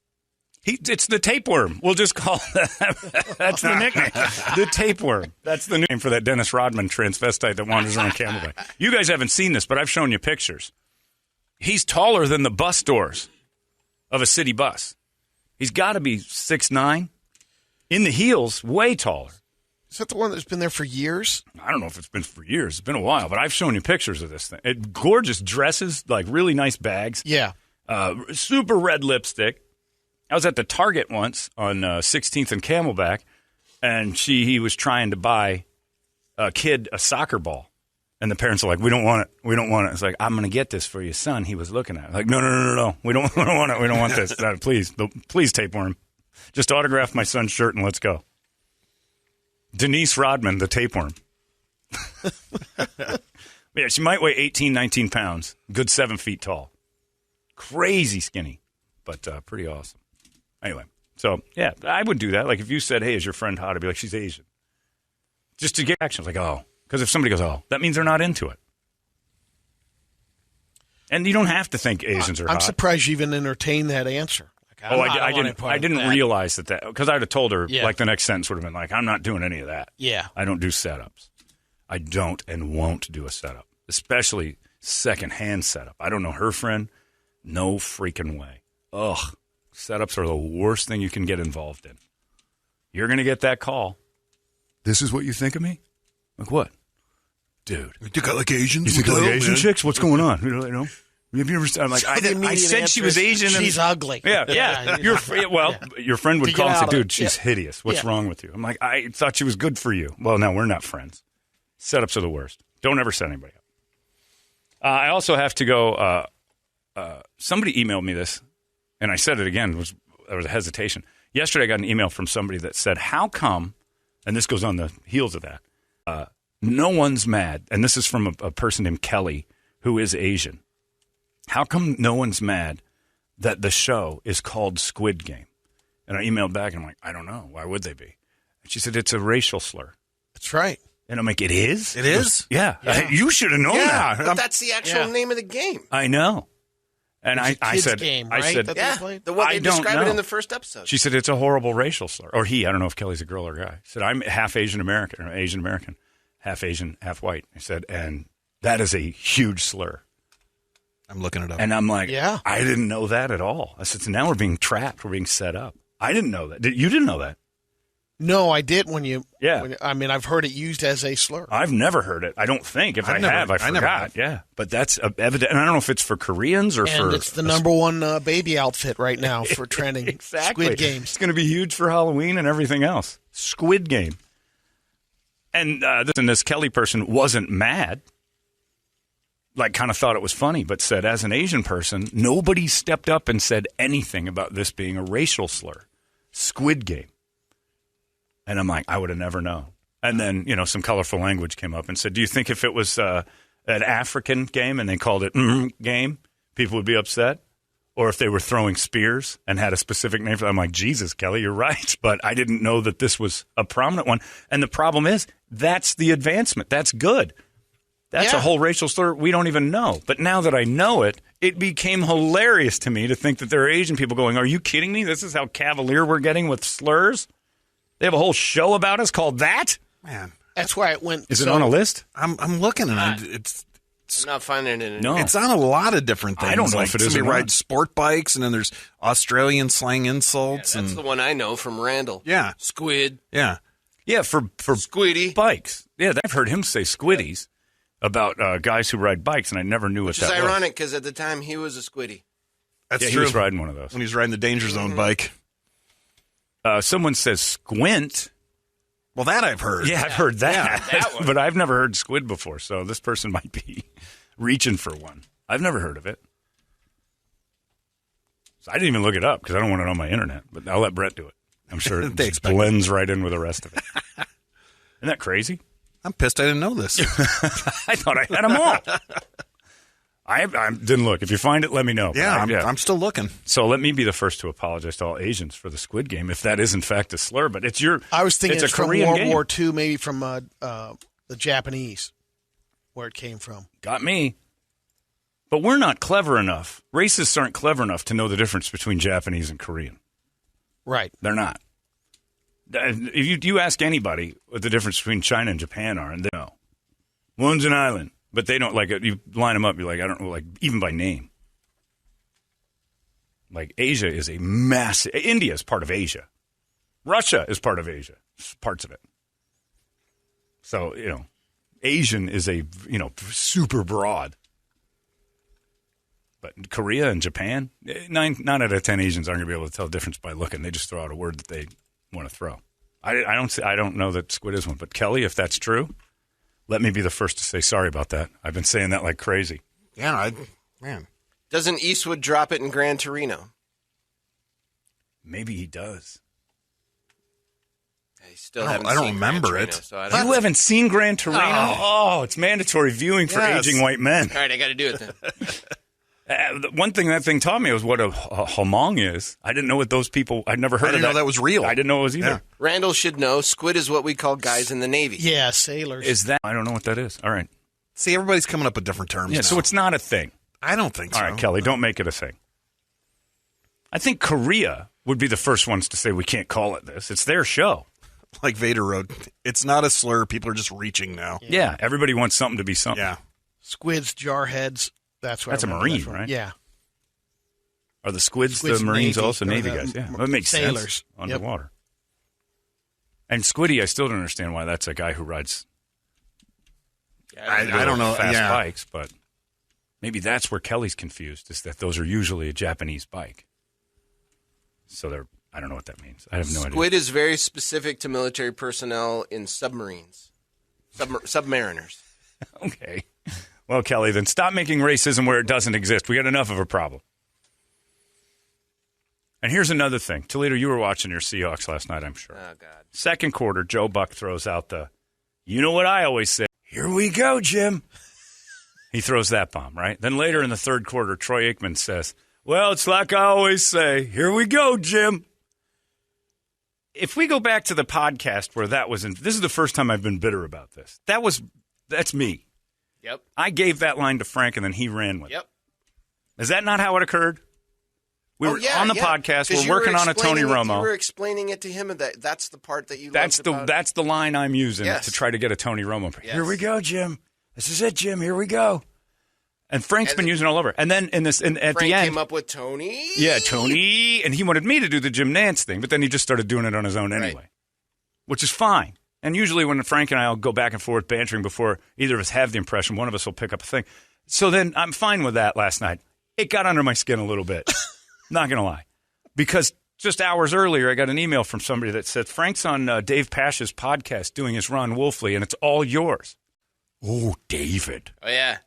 Speaker 1: It's the tapeworm. We'll just call that. That's the nickname. The tapeworm. That's the name for that Dennis Rodman transvestite that wanders around Camelback. You guys haven't seen this, but I've shown you pictures. He's taller than the bus doors of a city bus. He's got to be 6'9". In the heels, way taller.
Speaker 6: Is that the one that's been there for years?
Speaker 1: I don't know if it's been for years. It's been a while, but I've shown you pictures of this thing. Gorgeous dresses, like really nice bags.
Speaker 6: Yeah.
Speaker 1: Super red lipstick. I was at the Target once on 16th and Camelback, and he was trying to buy a kid a soccer ball. And the parents are like, we don't want it. We don't want it. It's like, I'm going to get this for your son. He was looking at it. Like, no. We don't want it. We don't want this. Please, tapeworm. Just autograph my son's shirt and let's go. Denise Rodman, the tapeworm. Yeah, she might weigh 18, 19 pounds. Good 7 feet tall. Crazy skinny, but pretty awesome. Anyway, so, yeah, I would do that. Like, if you said, hey, is your friend hot? I'd be like, she's Asian. Just to get action. Like, oh. Because if somebody goes, oh, that means they're not into it. And you don't have to think Asians are hot.
Speaker 6: I'm surprised you even entertained that answer. Like,
Speaker 1: I didn't realize that because I'd have told her, like, the next sentence would have been like, I'm not doing any of that.
Speaker 6: Yeah.
Speaker 1: I don't do setups. I don't and won't do a setup, especially secondhand setup. I don't know her friend. No freaking way. Ugh. Setups are the worst thing you can get involved in. You're going to get that call. This is what you think of me? Like what? Dude.
Speaker 7: You got like Asians?
Speaker 1: You think I like Asian chicks? What's going on? You know? Have you ever? I'm like, I said she was Asian.
Speaker 6: She's ugly.
Speaker 1: Yeah. Your friend would call and say, dude, she's hideous. What's wrong with you? I'm like, I thought she was good for you. Well, no, we're not friends. Setups are the worst. Don't ever set anybody up. I also have to go. Somebody emailed me this, and I said it again. There was a hesitation. Yesterday, I got an email from somebody that said, how come, and this goes on the heels of that, no one's mad, and this is from a person named Kelly, who is Asian. How come no one's mad that the show is called Squid Game? And I emailed back, and I'm like, I don't know. Why would they be? And she said, it's a racial slur.
Speaker 6: That's right.
Speaker 1: And I'm like, it is?
Speaker 7: It is?
Speaker 1: Yeah. You should have known that.
Speaker 5: But that's the actual name of the game.
Speaker 1: I know. And I said,
Speaker 6: game, right?
Speaker 1: I said,
Speaker 5: The one
Speaker 1: I
Speaker 5: they
Speaker 1: don't
Speaker 5: described
Speaker 1: know.
Speaker 5: it in the first episode.
Speaker 1: She said, it's a horrible racial slur. Or he, I don't know if Kelly's a girl or a guy. Said, I'm half Asian American, or Asian American, half Asian, half white. I said, and that is a huge slur.
Speaker 7: I'm looking it up.
Speaker 1: And I'm like, I didn't know that at all. I said, so now we're being trapped. We're being set up. I didn't know that. You didn't know that?
Speaker 6: No, I did when you.
Speaker 1: Yeah.
Speaker 6: I've heard it used as a slur.
Speaker 1: I've never heard it. I don't think. If I have, I forgot.
Speaker 7: never have.
Speaker 1: Yeah. But that's evident. And I don't know if it's for Koreans or for.
Speaker 6: And it's the number one baby outfit right now for trending.
Speaker 1: Exactly.
Speaker 6: Squid Games.
Speaker 1: It's going to be huge for Halloween and everything else. Squid Game. And this Kelly person wasn't mad. Like, kind of thought it was funny, but said, as an Asian person, nobody stepped up and said anything about this being a racial slur. Squid Game. And I'm like, I would have never known. And then, some colorful language came up and said, do you think if it was an African game and they called it game, people would be upset? Or if they were throwing spears and had a specific name for it? I'm like, Jesus, Kelly, you're right. But I didn't know that this was a prominent one. And the problem is, that's the advancement. That's good. That's a whole racial slur we don't even know. But now that I know it, it became hilarious to me to think that there are Asian people going, are you kidding me? This is how cavalier we're getting with slurs? They have a whole show about us called that?
Speaker 7: Man.
Speaker 6: That's why it went.
Speaker 1: Is it on a list?
Speaker 7: I'm looking and it's
Speaker 5: I'm not finding it.
Speaker 1: No.
Speaker 7: It's on a lot of different things.
Speaker 1: I don't know
Speaker 7: like
Speaker 1: if it is or
Speaker 7: somebody
Speaker 1: not.
Speaker 7: rides sport bikes, and then there's Australian slang insults.
Speaker 5: That's
Speaker 7: and
Speaker 5: the one I know from Randall.
Speaker 7: Yeah.
Speaker 5: Squid.
Speaker 7: Yeah.
Speaker 1: Yeah, for
Speaker 5: Squiddy.
Speaker 1: bikes. Yeah, I've heard him say squiddies about guys who ride bikes, and I never knew what
Speaker 5: Which
Speaker 1: that
Speaker 5: is
Speaker 1: was.
Speaker 5: ironic because at the time he was a squiddy.
Speaker 7: That's
Speaker 1: Yeah,
Speaker 7: true.
Speaker 1: he was riding one of those.
Speaker 7: When he was riding the Danger Zone bike.
Speaker 1: Someone says squint.
Speaker 7: Well, that I've heard.
Speaker 1: Yeah, I've heard that,
Speaker 5: that one.
Speaker 1: but I've never heard squid before, so this person might be reaching for one. I've never heard of it. So I didn't even look it up because I don't want it on my internet, but I'll let Brett do it. I'm sure it
Speaker 7: They
Speaker 1: just
Speaker 7: expect
Speaker 1: blends right in with the rest of it. Isn't that crazy?
Speaker 7: I'm pissed I didn't know this.
Speaker 1: I thought I had them all. I didn't look. If you find it, let me know.
Speaker 7: Yeah,
Speaker 1: But
Speaker 7: I'm still looking.
Speaker 1: So let me be the first to apologize to all Asians for the Squid Game, if that is in fact a slur. But it's your.
Speaker 6: I was thinking
Speaker 1: it's
Speaker 6: it's
Speaker 1: a
Speaker 6: from
Speaker 1: Korean
Speaker 6: World
Speaker 1: game.
Speaker 6: War II, maybe from the Japanese, where it came from.
Speaker 1: Got me. But we're not clever enough. Racists aren't clever enough to know the difference between Japanese and Korean.
Speaker 6: Right.
Speaker 1: They're not. If you ask anybody what the difference between China and Japan are, and they know. One's an island, but they don't like it. You line them up, you're like, I don't know, like even by name. Like Asia is a massive. India is part of Asia. Russia is part of Asia. Parts of it. So Asian is a super broad. But Korea and Japan, 9 out of 10 Asians aren't going to be able to tell the difference by looking. They just throw out a word that they want to throw. I don't know that squid is one, but Kelly, if that's true, let me be the first to say sorry about that. I've been saying that like crazy.
Speaker 7: Yeah, man.
Speaker 5: Doesn't Eastwood drop it in Gran Torino?
Speaker 1: Maybe he does.
Speaker 5: I still
Speaker 7: I
Speaker 5: haven't
Speaker 7: don't
Speaker 5: seen
Speaker 7: remember
Speaker 5: Gran
Speaker 7: it.
Speaker 5: Torino, so I don't
Speaker 1: You haven't seen Gran Torino? Oh, it's mandatory viewing for
Speaker 7: Yes.
Speaker 1: aging white men.
Speaker 5: All right, I got to do it then.
Speaker 1: The one thing that thing taught me was what a homong is. I didn't know what those people. I'd never heard
Speaker 7: I didn't
Speaker 1: of
Speaker 7: know that was real.
Speaker 1: I didn't know it was either.
Speaker 7: Yeah.
Speaker 5: Randall should know. Squid is what we call guys in the Navy.
Speaker 6: Yeah, sailors.
Speaker 1: Is that? I don't know what that is. All right.
Speaker 7: See, everybody's coming up with different terms.
Speaker 1: Yeah,
Speaker 7: now.
Speaker 1: so it's not a thing.
Speaker 7: I don't think so.
Speaker 1: All right, Kelly, don't make it a thing. I think Korea would be the first ones to say we can't call it this. It's their show.
Speaker 7: Like Vader wrote, it's not a slur. People are just reaching now.
Speaker 1: Yeah, everybody wants something to be something.
Speaker 7: Yeah.
Speaker 6: Squids, jarheads. That's what
Speaker 1: That's
Speaker 6: I
Speaker 1: a
Speaker 6: remember
Speaker 1: Marine,
Speaker 6: that from.
Speaker 1: right?
Speaker 6: Yeah.
Speaker 1: Are the squids
Speaker 6: Squids
Speaker 1: the Marines
Speaker 6: Navy,
Speaker 1: also?
Speaker 6: or
Speaker 1: Navy
Speaker 6: the
Speaker 1: guys, yeah. That makes
Speaker 6: sailors.
Speaker 1: sense.
Speaker 6: Yep.
Speaker 1: Underwater. And Squiddy, I still don't understand why that's a guy who rides
Speaker 7: I don't know.
Speaker 1: fast
Speaker 7: Yeah.
Speaker 1: bikes, but maybe that's where Kelly's confused, is that those are usually a Japanese bike. So they're, I don't know what that means. I have no idea.
Speaker 5: Squid is very specific to military personnel in submarines, submariners.
Speaker 1: Okay. Well, Kelly, then stop making racism where it doesn't exist. We got enough of a problem. And here's another thing. Toledo, you were watching your Seahawks last night, I'm sure.
Speaker 5: Oh, God.
Speaker 1: Second quarter, Joe Buck throws out the, you know what I always say, here we go, Jim. He throws that bomb, right? Then later in the third quarter, Troy Aikman says, well, it's like I always say, here we go, Jim. If we go back to the podcast where that was in, this is the first time I've been bitter about this. That's me.
Speaker 5: Yep.
Speaker 1: I gave that line to Frank, and then he ran with it.
Speaker 5: Yep.
Speaker 1: Is that not how it occurred? We were on the podcast.
Speaker 5: 'Cause
Speaker 1: We're
Speaker 5: you
Speaker 1: working
Speaker 5: were
Speaker 1: on a Tony
Speaker 5: explaining it-
Speaker 1: Romo.
Speaker 5: You were explaining it to him, and that's the part that you
Speaker 1: That's
Speaker 5: loved
Speaker 1: the
Speaker 5: about it.
Speaker 1: that's the line I'm using
Speaker 5: Yes.
Speaker 1: to try to get a Tony Romo.
Speaker 5: Yes.
Speaker 1: Here we go, Jim. This is it, Jim. Here we go. And Frank's been using it all over. And then at
Speaker 5: Frank
Speaker 1: the end,
Speaker 5: came up with Tony.
Speaker 1: yeah, Tony, and he wanted me to do the Jim Nance thing, but then he just started doing it on his own anyway, which is fine. And usually when Frank and I will go back and forth bantering before either of us have the impression, one of us will pick up a thing. So then I'm fine with that last night. It got under my skin a little bit. Not going to lie. Because just hours earlier, I got an email from somebody that said, Frank's on Dave Pasch's podcast doing his Ron Wolfley, and it's all yours. Oh, David.
Speaker 5: Oh, yeah.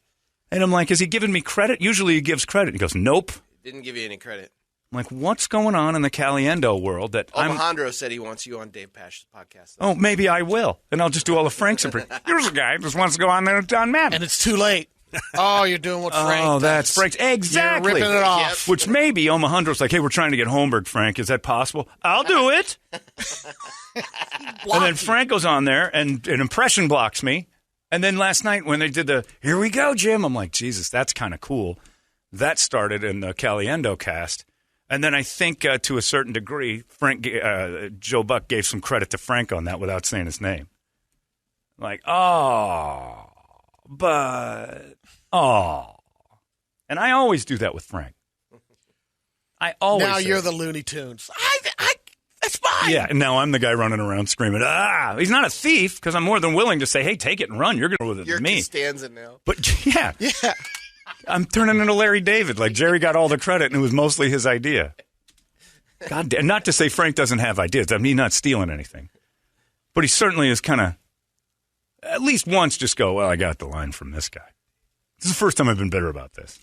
Speaker 1: And I'm like, is he giving me credit? Usually he gives credit. He goes, nope.
Speaker 5: Didn't give you any credit.
Speaker 1: I'm like, what's going on in the Caliendo world that
Speaker 5: Alejandro said he wants you on Dave Pasch's podcast.
Speaker 1: Oh, maybe I will. And I'll just do all of Frank's impressions. Here's a guy who just wants to go on there with Don Madden.
Speaker 6: And it's too late. Oh, you're doing what Frank
Speaker 1: Oh,
Speaker 6: does.
Speaker 1: that's Frank's. Exactly.
Speaker 6: You're ripping it off.
Speaker 1: Which maybe Alejandro's like, hey, we're trying to get Holmberg, Frank. Is that possible? I'll do it. And then Frank goes on there and an impression blocks me. And then last night when they did the, here we go, Jim, I'm like, Jesus, that's kind of cool. That started in the Caliendo cast. And then I think to a certain degree, Joe Buck gave some credit to Frank on that without saying his name. Like, oh, but Oh. And I always do that with Frank. I always
Speaker 6: Now
Speaker 1: say
Speaker 6: you're
Speaker 1: it.
Speaker 6: the Looney Tunes. That's fine.
Speaker 1: Yeah, and now I'm the guy running around screaming, ah! He's not a thief, because I'm more than willing to say, hey, take it and run. You're going to with it
Speaker 5: You're
Speaker 1: than me.
Speaker 5: Costanza now.
Speaker 1: But, yeah.
Speaker 6: Yeah.
Speaker 1: I'm turning into Larry David. Like, Jerry got all the credit, and it was mostly his idea. God damn. Not to say Frank doesn't have ideas. I mean, he's not stealing anything. But he certainly is kind of, at least once, just go, well, I got the line from this guy. This is the first time I've been bitter about this.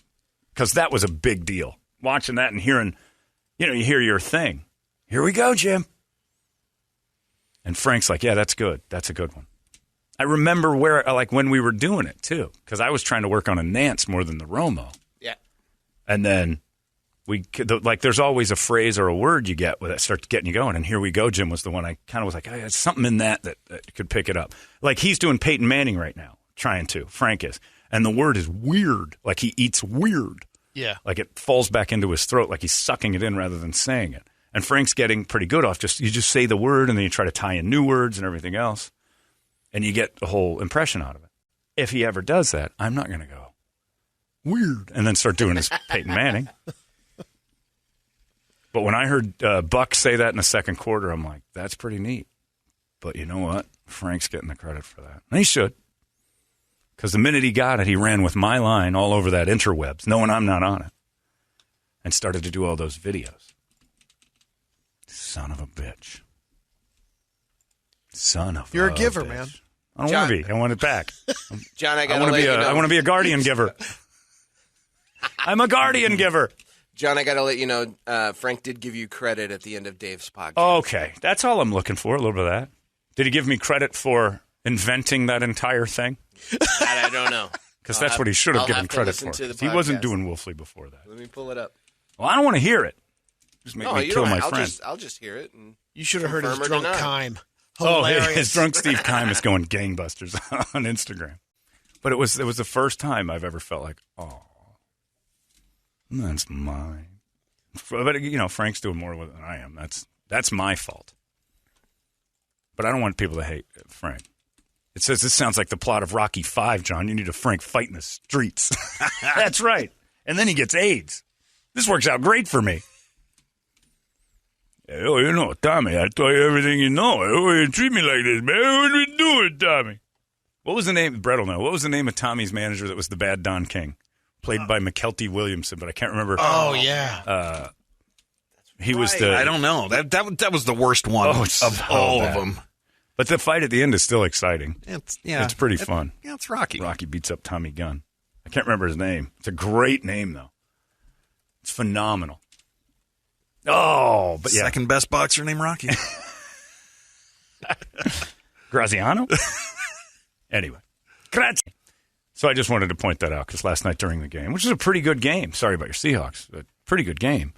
Speaker 1: Because that was a big deal. Watching that and hearing, you hear your thing. Here we go, Jim. And Frank's like, yeah, that's good. That's a good one. I remember when we were doing it, too. Because I was trying to work on a Nance more than the Romo.
Speaker 5: Yeah.
Speaker 1: And then there's always a phrase or a word you get that starts getting you going. And here we go, Jim was the one I kind of was like, oh, there's something in that could pick it up. Like he's doing Peyton Manning right now, trying to. Frank is. And the word is weird. Like he eats weird.
Speaker 6: Yeah.
Speaker 1: Like it falls back into his throat, like he's sucking it in rather than saying it. And Frank's getting pretty good off you just say the word and then you try to tie in new words and everything else. And you get the whole impression out of it. If he ever does that, I'm not going to go, weird, and then start doing his Peyton Manning. But when I heard Buck say that in the second quarter, I'm like, that's pretty neat. But you know what? Frank's getting the credit for that. And he should. Because the minute he got it, he ran with my line all over that interwebs, knowing I'm not on it, and started to do all those videos. Son of a bitch. Son of
Speaker 6: You're
Speaker 1: a
Speaker 6: a giver,
Speaker 1: bitch.
Speaker 6: man.
Speaker 1: I don't want to be. I want it back.
Speaker 5: John, I
Speaker 1: I want to be a guardian giver. I'm a guardian giver.
Speaker 5: John, I got to let you know, Frank did give you credit at the end of Dave's podcast.
Speaker 1: Okay. That's all I'm looking for, a little bit of that. Did he give me credit for inventing that entire thing?
Speaker 5: That I don't know.
Speaker 1: Because that's what he should have given credit for. He wasn't
Speaker 5: podcast.
Speaker 1: doing Wolfley before that.
Speaker 5: Let me pull it up.
Speaker 1: Well, I don't want to hear it. Just make me
Speaker 5: you
Speaker 1: kill
Speaker 5: don't.
Speaker 1: my friend.
Speaker 5: I'll just hear it. And
Speaker 6: You should have heard his
Speaker 5: confirm or
Speaker 6: drunk
Speaker 5: deny.
Speaker 6: Kime.
Speaker 1: Oh,
Speaker 6: Hilarious.
Speaker 1: his drunk Steve Kime is going gangbusters on Instagram. But it was the first time I've ever felt like, oh, that's mine. But Frank's doing more with it than I am. That's my fault. But I don't want people to hate Frank. It says this sounds like the plot of Rocky V, John. You need a Frank fight in the streets. That's right. And then he gets AIDS. This works out great for me. Oh, Tommy, I taught you everything you know. You treat me like this, man. What are we doing, Tommy? What was the name? Brett will know. What was the name of Tommy's manager that was the bad Don King? Played by McKelty Williamson, but I can't remember.
Speaker 6: Oh, yeah.
Speaker 1: He was the...
Speaker 7: I don't know. That was the worst one
Speaker 1: Oh,
Speaker 7: of
Speaker 1: it's so
Speaker 7: all
Speaker 1: bad.
Speaker 7: of them.
Speaker 1: But the fight at the end is still exciting. It's pretty fun.
Speaker 7: Yeah, it's Rocky.
Speaker 1: Rocky beats up Tommy Gunn. I can't remember his name. It's a great name, though. It's phenomenal. Oh, but yeah.
Speaker 7: Second best boxer named Rocky.
Speaker 1: Graziano? Anyway. Grazie. So I just wanted to point that out because last night during the game, which is a pretty good game. Sorry about your Seahawks. But pretty good game.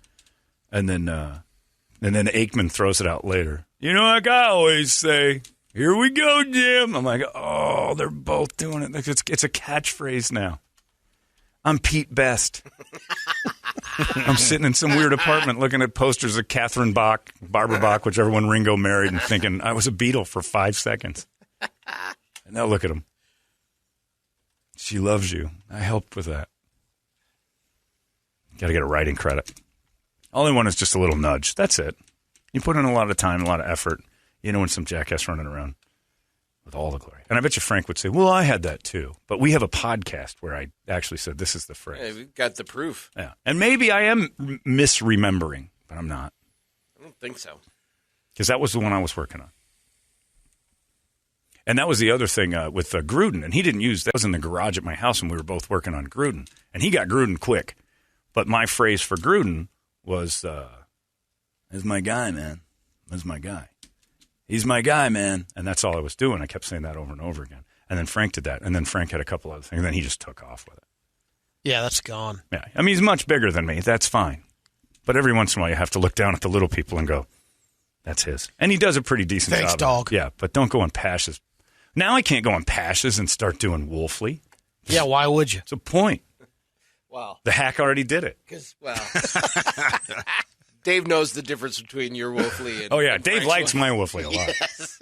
Speaker 1: And then Aikman throws it out later. Like I always say, here we go, Jim. I'm like, oh, they're both doing it. It's a catchphrase now. I'm Pete Best. I'm sitting in some weird apartment looking at posters of Catherine Bach, Barbara Bach, whichever one Ringo married, and thinking I was a Beatle for 5 seconds. And now look at him. She loves you. I helped with that. Got to get a writing credit. All I want is just a little nudge. That's it. You put in a lot of time, a lot of effort, when some jackass running around with all the glory. And I bet you Frank would say, well, I had that too. But we have a podcast where I actually said this is the phrase.
Speaker 5: Hey, we've got the proof.
Speaker 1: Yeah. And maybe I am misremembering, but I'm not.
Speaker 5: I don't think so.
Speaker 1: Because that was the one I was working on. And that was the other thing with Gruden. And he didn't use that. Was in the garage at my house when we were both working on Gruden. And he got Gruden quick. But my phrase for Gruden was, "He's my guy, man. He's my guy. He's my guy, man." And that's all I was doing. I kept saying that over and over again. And then Frank did that. And then Frank had a couple other things. And then he just took off with it.
Speaker 6: Yeah, that's gone.
Speaker 1: Yeah. I mean, he's much bigger than me. That's fine. But every once in a while, you have to look down at the little people and go, that's his. And he does a pretty decent
Speaker 6: Thanks,
Speaker 1: job.
Speaker 6: dog.
Speaker 1: Yeah, but don't go on Pasch's. Now I can't go on Pasch's and start doing Wolfley.
Speaker 6: Yeah, why would you?
Speaker 1: It's a point.
Speaker 5: Wow.
Speaker 1: The hack already did it.
Speaker 5: Dave knows the difference between your Wolfley and...
Speaker 1: Oh, yeah.
Speaker 5: and
Speaker 1: Dave
Speaker 5: Frank's
Speaker 1: likes
Speaker 5: Wolfley.
Speaker 1: my Wolfley a lot.
Speaker 5: Yes.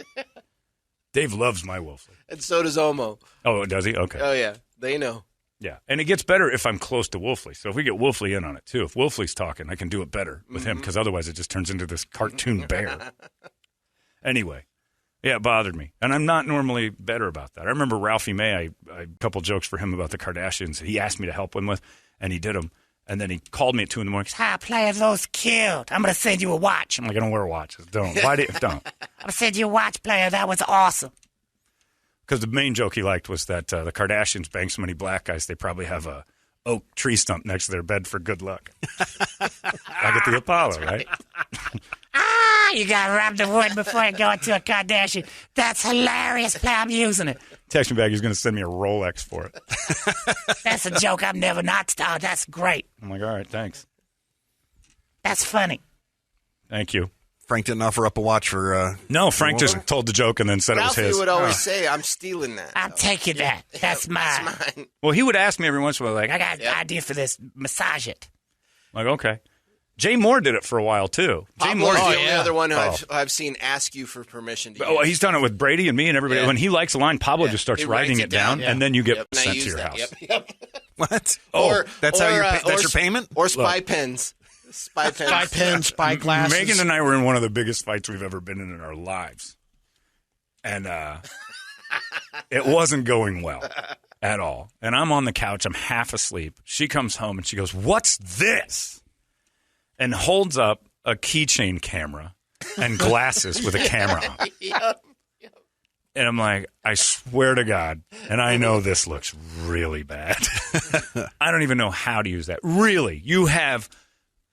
Speaker 1: Dave loves my Wolfley.
Speaker 5: And so does Omo.
Speaker 1: Oh, does he? Okay.
Speaker 5: Oh, yeah. They know.
Speaker 1: Yeah, and it gets better if I'm close to Wolfley. So if we get Wolfley in on it, too. If Wolfley's talking, I can do it better with him, because otherwise it just turns into this cartoon bear. Anyway, yeah, it bothered me. And I'm not normally better about that. I remember Ralphie May, I a couple jokes for him about the Kardashians. He asked me to help him with, and he did them. And then he called me at 2 in the morning.
Speaker 8: Hi, player, those cute. I'm going to send you a watch.
Speaker 1: I'm like, I don't wear watches. Don't. Why do you? Don't.
Speaker 8: I'm going to send you a watch, player. That was awesome.
Speaker 1: Because the main joke he liked was that the Kardashians bang so many black guys, they probably have a oak tree stump next to their bed for good luck. I get the Apollo, right?
Speaker 8: You got to rub the wood before you go into a Kardashian. That's hilarious, player. I'm using it.
Speaker 1: Text me back. He's going to send me a Rolex for it.
Speaker 8: That's a joke I've never not started. That's great.
Speaker 1: I'm like, all right, thanks.
Speaker 8: That's funny.
Speaker 1: Thank you.
Speaker 7: Frank didn't offer up a watch for...
Speaker 1: No, Frank just told the joke and then said
Speaker 5: Ralphie
Speaker 1: it was his.
Speaker 5: would always say, I'm stealing that.
Speaker 8: I'm taking that. That's mine.
Speaker 5: That's mine.
Speaker 1: Well, he would ask me every once in a while, like,
Speaker 8: I got an idea for this. Massage it.
Speaker 1: I'm like, okay. Jay Moore did it for a while, too. Jay
Speaker 5: Pablo's
Speaker 1: Moore
Speaker 5: the only other one who I've seen ask you for permission to use.
Speaker 1: Oh, he's done it with Brady and me and everybody.
Speaker 5: Yeah.
Speaker 1: When he likes a line, Pablo just starts
Speaker 5: He
Speaker 1: writing
Speaker 5: writes
Speaker 1: it down, and then you get sent to your house.
Speaker 5: Yep.
Speaker 7: What?
Speaker 5: Or,
Speaker 7: that's
Speaker 5: or,
Speaker 7: how your
Speaker 5: or
Speaker 7: that's your payment?
Speaker 5: Or spy pens. Spy pens.
Speaker 6: Spy pens, spy glasses.
Speaker 1: Megan and I were in one of the biggest fights we've ever been in our lives. And it wasn't going well at all. And I'm on the couch. I'm half asleep. She comes home and she goes, "What's this?" And holds up a keychain camera and glasses with a camera on.
Speaker 5: Yep.
Speaker 1: And I'm like, I swear to God, and I know this looks really bad. I don't even know how to use that. Really? You have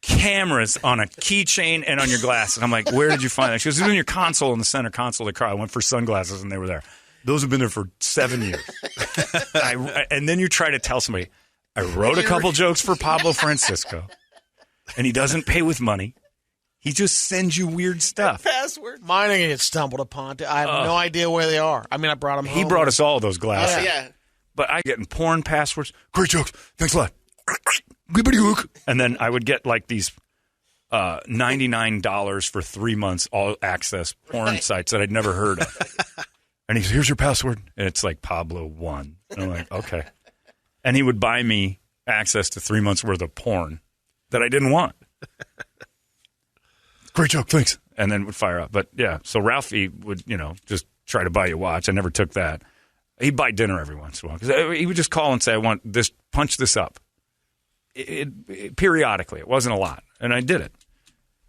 Speaker 1: cameras on a keychain and on your glasses. I'm like, where did you find that? She goes, it's in your console, in the center console of the car. I went for sunglasses, and they were there. Those have been there for 7 years. And then you try to tell somebody, I wrote a couple jokes for Pablo Francisco, and he doesn't pay with money. He just sends you weird stuff.
Speaker 5: Password.
Speaker 6: Mine are get stumbled upon. I have no idea where they are. I mean, I brought them home.
Speaker 1: He brought us all those glasses.
Speaker 5: Yeah.
Speaker 1: But I get porn passwords. Great jokes. Thanks a lot. And then I would get like these $99 for 3 months all access porn sites that I'd never heard of. And he says, here's your password. And it's like Pablo 1. And I'm like, okay. And he would buy me access to 3 months worth of porn that I didn't want. Great joke, thanks. And then would fire up. But yeah, so Ralphie would, just try to buy you a watch. I never took that. He'd buy dinner every once in a while. 'Cause he would just call and say, I want this, punch this up. Periodically. It wasn't a lot. And I did it.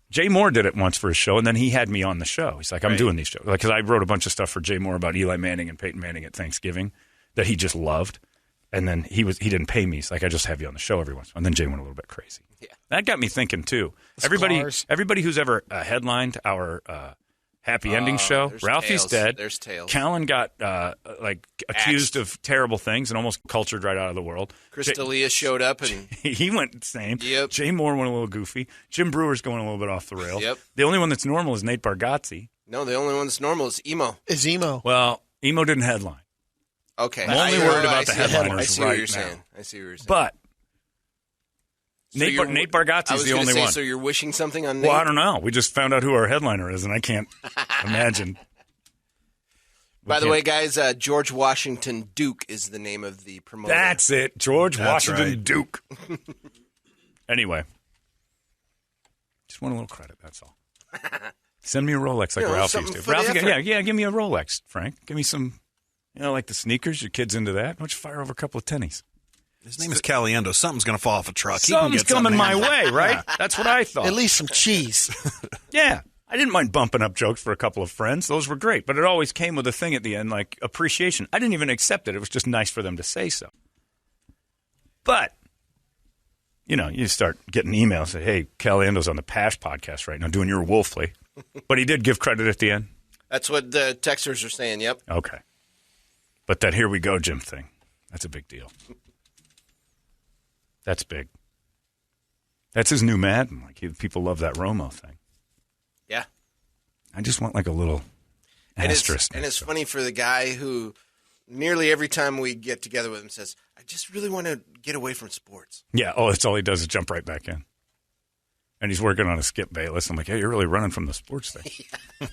Speaker 1: Jay Moore did it once for his show, and then he had me on the show. He's like, I'm doing these shows. Because I wrote a bunch of stuff for Jay Moore about Eli Manning and Peyton Manning at Thanksgiving that he just loved. And then he didn't pay me. He's like, I just have you on the show every once in a while. And then Jay went a little bit crazy. Yeah. That got me thinking, too. Everybody who's ever headlined our happy ending show, Ralphie's dead.
Speaker 5: There's tales.
Speaker 1: Callan got accused of terrible things and almost cultured right out of the world.
Speaker 5: Chris D'Elia showed up and
Speaker 1: he went insane.
Speaker 5: Yep.
Speaker 1: Jay Moore went a little goofy. Jim Brewer's going a little bit off the rails.
Speaker 5: Yep.
Speaker 1: The only one that's normal is Nate Bargatze.
Speaker 5: No, the only one that's normal is Emo.
Speaker 1: Well, Emo didn't headline.
Speaker 5: Okay.
Speaker 1: I'm only worried about the headliners
Speaker 5: I see what
Speaker 1: right
Speaker 5: you're
Speaker 1: now.
Speaker 5: saying. I see what you're saying.
Speaker 1: But
Speaker 5: So
Speaker 1: Nate Bargatze is the only one.
Speaker 5: So you're wishing something on Nate?
Speaker 1: Well, I don't know. We just found out who our headliner is, and I can't imagine.
Speaker 5: By the way, guys, George Washington Duke is the name of the promoter.
Speaker 1: That's it. George Washington
Speaker 7: right.
Speaker 1: Duke. Anyway. Just want a little credit, that's all. Send me a Rolex like Ralph used to. Ralph, give me a Rolex, Frank. Give me some, like the sneakers. Your kid's into that. Why don't you fire over a couple of tennies?
Speaker 7: His name is Caliendo. Something's going to fall off a truck.
Speaker 1: Something's coming my way, right? That's what I thought.
Speaker 6: At least some cheese.
Speaker 1: Yeah. I didn't mind bumping up jokes for a couple of friends. Those were great. But it always came with a thing at the end, like appreciation. I didn't even accept it. It was just nice for them to say so. But, you start getting emails say, hey, Caliendo's on the Pasch podcast right now doing your Wolfley. But he did give credit at the end?
Speaker 5: That's what the texters are saying, yep.
Speaker 1: Okay. But that here we go, Jim thing, that's a big deal. That's big. That's his new Madden. People love that Romo thing.
Speaker 5: Yeah.
Speaker 1: I just want like a little asterisk.
Speaker 5: And it's funny for the guy who nearly every time we get together with him says, I just really want to get away from sports.
Speaker 1: Yeah. Oh, that's all he does is jump right back in. And he's working on a Skip Bayless. I'm like, hey, you're really running from the sports thing.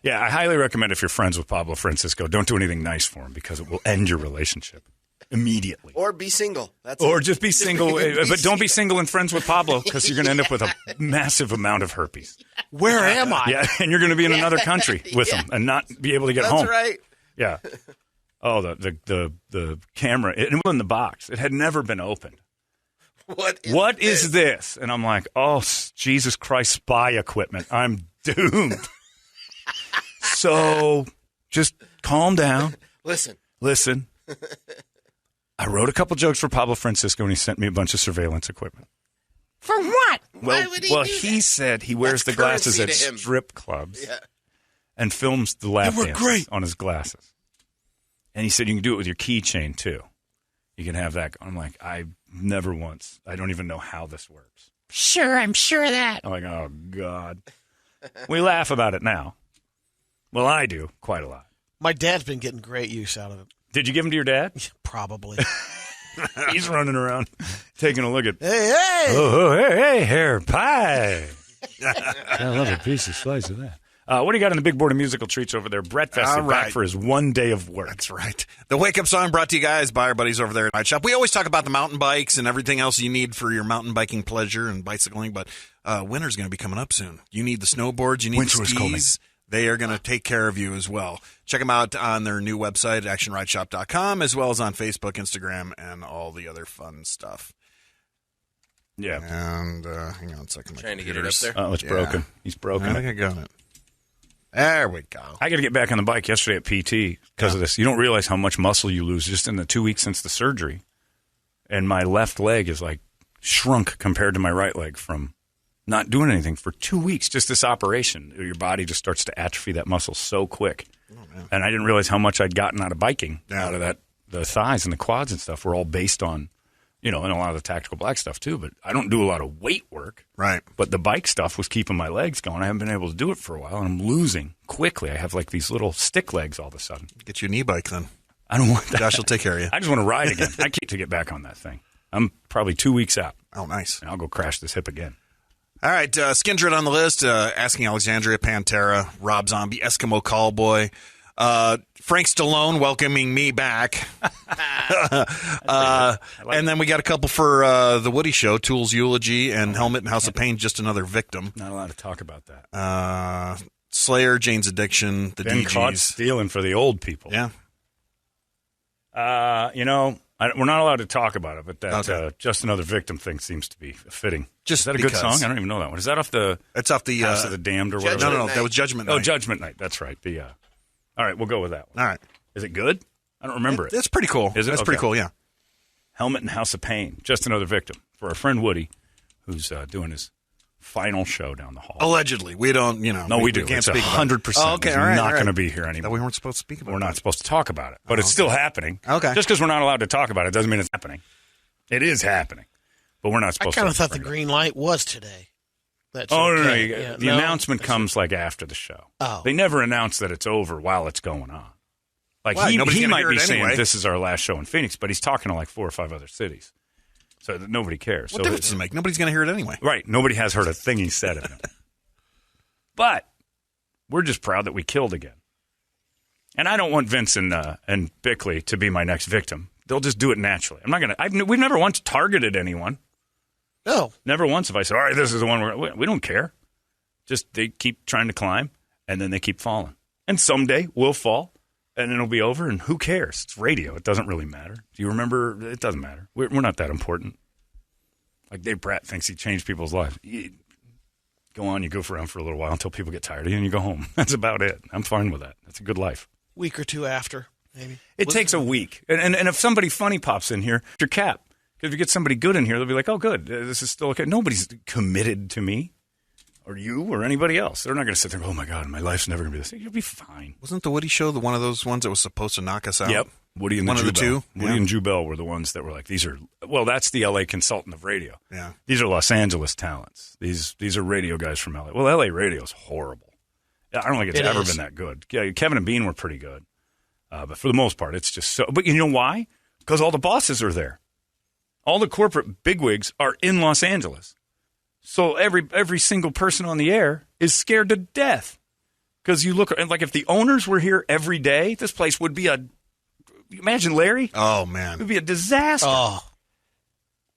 Speaker 1: Yeah, I highly recommend if you're friends with Pablo Francisco, don't do anything nice for him because it will end your relationship. immediately.
Speaker 5: Or be single.
Speaker 1: Or just be single, but don't be single and friends with Pablo because you're going to end up with a massive amount of herpes.
Speaker 6: Where am I?
Speaker 1: Yeah, and you're going to be in another country with them and not be able to get home.
Speaker 5: That's right.
Speaker 1: Yeah. Oh, the camera. It was in the box. It had never been opened. What is this? And I'm like, oh, Jesus Christ, spy equipment. I'm doomed. So just calm down. Listen. I wrote a couple jokes for Pablo Francisco, and he sent me a bunch of surveillance equipment.
Speaker 6: For what?
Speaker 1: Well, he said he wears the glasses at strip clubs and films the lap dance on his glasses. And he said you can do it with your keychain, too. You can have that. I'm like, I don't even know how this works.
Speaker 8: Sure, I'm sure of that.
Speaker 1: I'm like, oh, God. We laugh about it now. Well, I do quite a lot.
Speaker 6: My dad's been getting great use out of it.
Speaker 1: Did you give them to your dad?
Speaker 6: Probably.
Speaker 1: He's running around taking a look at.
Speaker 6: Hey!
Speaker 1: Hey, hair pie. I love a piece of slice of that. What do you got on the big board of musical treats over there? Brett Fest back for his one day of work.
Speaker 7: That's right. The Wake Up Song brought to you guys by our buddies over there at Ride Shop. We always talk about the mountain bikes and everything else you need for your mountain biking pleasure and bicycling, but winter's going to be coming up soon. You need the snowboards, you need the skis. They are going to take care of you as well. Check them out on their new website, actionrideshop.com, as well as on Facebook, Instagram, and all the other fun stuff.
Speaker 1: Yeah.
Speaker 7: And hang on a second.
Speaker 5: Trying to get it up there.
Speaker 1: Oh, it's broken. He's broken.
Speaker 7: I think I got it. There we go.
Speaker 1: I got to get back on the bike yesterday at PT because of this. You don't realize how much muscle you lose just in the 2 weeks since the surgery. And my left leg is like shrunk compared to my right leg from not doing anything for 2 weeks. Just this operation. Your body just starts to atrophy that muscle so quick. And I didn't realize how much I'd gotten out of biking, out of that. The thighs and the quads and stuff were all based on, and a lot of the tactical black stuff too. But I don't do a lot of weight work.
Speaker 7: Right.
Speaker 1: But the bike stuff was keeping my legs going. I haven't been able to do it for a while, and I'm losing quickly. I have like these little stick legs all of a sudden.
Speaker 7: Get you an e-bike then.
Speaker 1: I don't want that.
Speaker 7: Josh will take care of you.
Speaker 1: I just want to ride again. I can't to get back on that thing. I'm probably 2 weeks out.
Speaker 7: Oh, nice.
Speaker 1: And I'll go crash this hip again.
Speaker 7: All right, Skindred on the list, Asking Alexandria, Pantera, Rob Zombie, Eskimo Callboy, Frank Stallone welcoming me back. And then we got a couple for The Woody Show, Tool's Eulogy, and Helmet and House of Pain, Just Another Victim.
Speaker 1: Not allowed to talk about that.
Speaker 7: Slayer, Jane's Addiction, the
Speaker 1: Been
Speaker 7: DGs.
Speaker 1: caught stealing for the old people.
Speaker 7: Yeah.
Speaker 1: We're not allowed to talk about it, but that Just Another Victim thing seems to be fitting. Is that a good song? I don't even know that one. Is that off the
Speaker 7: It's off the
Speaker 1: House of the Damned or whatever?
Speaker 7: No, that was Judgment Night.
Speaker 1: Oh, Judgment Night. That's right. All right, we'll go with that one.
Speaker 7: All right.
Speaker 1: Is it good? I don't remember it.
Speaker 7: It's pretty cool.
Speaker 1: Is it?
Speaker 7: It's
Speaker 1: Okay.
Speaker 7: pretty cool, yeah.
Speaker 1: Helmet and House of Pain. Just Another Victim. For our friend Woody, who's doing his final show down the hall.
Speaker 7: Allegedly. We don't,
Speaker 1: No, we do.
Speaker 7: Can't
Speaker 1: It's
Speaker 7: speak about it.
Speaker 1: 100%.
Speaker 7: Oh, okay,
Speaker 1: He's
Speaker 7: all right,
Speaker 1: not
Speaker 7: all right.
Speaker 1: going to be here anymore.
Speaker 7: That we weren't supposed to speak about it.
Speaker 1: We're not supposed to talk about it. But it's still happening.
Speaker 7: Okay.
Speaker 1: Just because we're not allowed to talk about it doesn't mean it's happening. It is happening. But we're not supposed to.
Speaker 6: I kind of thought the green light was today. That's
Speaker 1: no.
Speaker 6: okay.
Speaker 1: The announcement comes like after the show.
Speaker 6: Oh.
Speaker 1: They never announce that it's over while it's going on. Like
Speaker 7: Why?
Speaker 1: he
Speaker 7: Nobody's gonna
Speaker 1: might
Speaker 7: hear
Speaker 1: be
Speaker 7: it
Speaker 1: saying
Speaker 7: anyway.
Speaker 1: this is our last show in Phoenix, but he's talking to like 4 or 5 other cities. So that nobody cares.
Speaker 7: What difference does it make? Nobody's going to hear it anyway.
Speaker 1: Right. Nobody has heard a thing he said of him. But we're just proud that we killed again. And I don't want Vince and Bickley to be my next victim. They'll just do it naturally. I'm not going to. We've never once targeted anyone.
Speaker 6: No.
Speaker 1: Never once have I said, all right, this is the one we don't care. Just they keep trying to climb, and then they keep falling. And someday we'll fall, and it'll be over, and who cares? It's radio. It doesn't really matter. Do you remember? It doesn't matter. We're not that important. Like Dave Pratt thinks he changed people's lives. You go on, you goof around for a little while until people get tired of you, and you go home. That's about it. I'm fine with that. That's a good life.
Speaker 6: Week or two after, maybe.
Speaker 1: It takes a week. And if somebody funny pops in here, your cap. Because if you get somebody good in here, they'll be like, oh, good, this is still okay. Nobody's committed to me or you or anybody else. They're not going to sit there and go, oh, my God, my life's never going to be this. You'll be fine.
Speaker 7: Wasn't the Woody Show one of those ones that was supposed to knock us out?
Speaker 1: Yep. Woody and
Speaker 7: one
Speaker 1: the
Speaker 7: of the
Speaker 1: Jew
Speaker 7: two.
Speaker 1: Woody and Jew Bell were the ones that were like, that's the L.A. consultant of radio.
Speaker 7: Yeah.
Speaker 1: These are Los Angeles talents. These are radio guys from L.A. Well, L.A. radio is horrible. I don't think it's ever been that good. Yeah, Kevin and Bean were pretty good. But for the most part, it's just so. But you know why? Because all the bosses are there. All the corporate bigwigs are in Los Angeles. So every single person on the air is scared to death. Because you look, like if the owners were here every day, this place would be a Imagine Larry.
Speaker 7: Oh,
Speaker 1: It
Speaker 7: man.
Speaker 1: would be a disaster.
Speaker 6: Oh.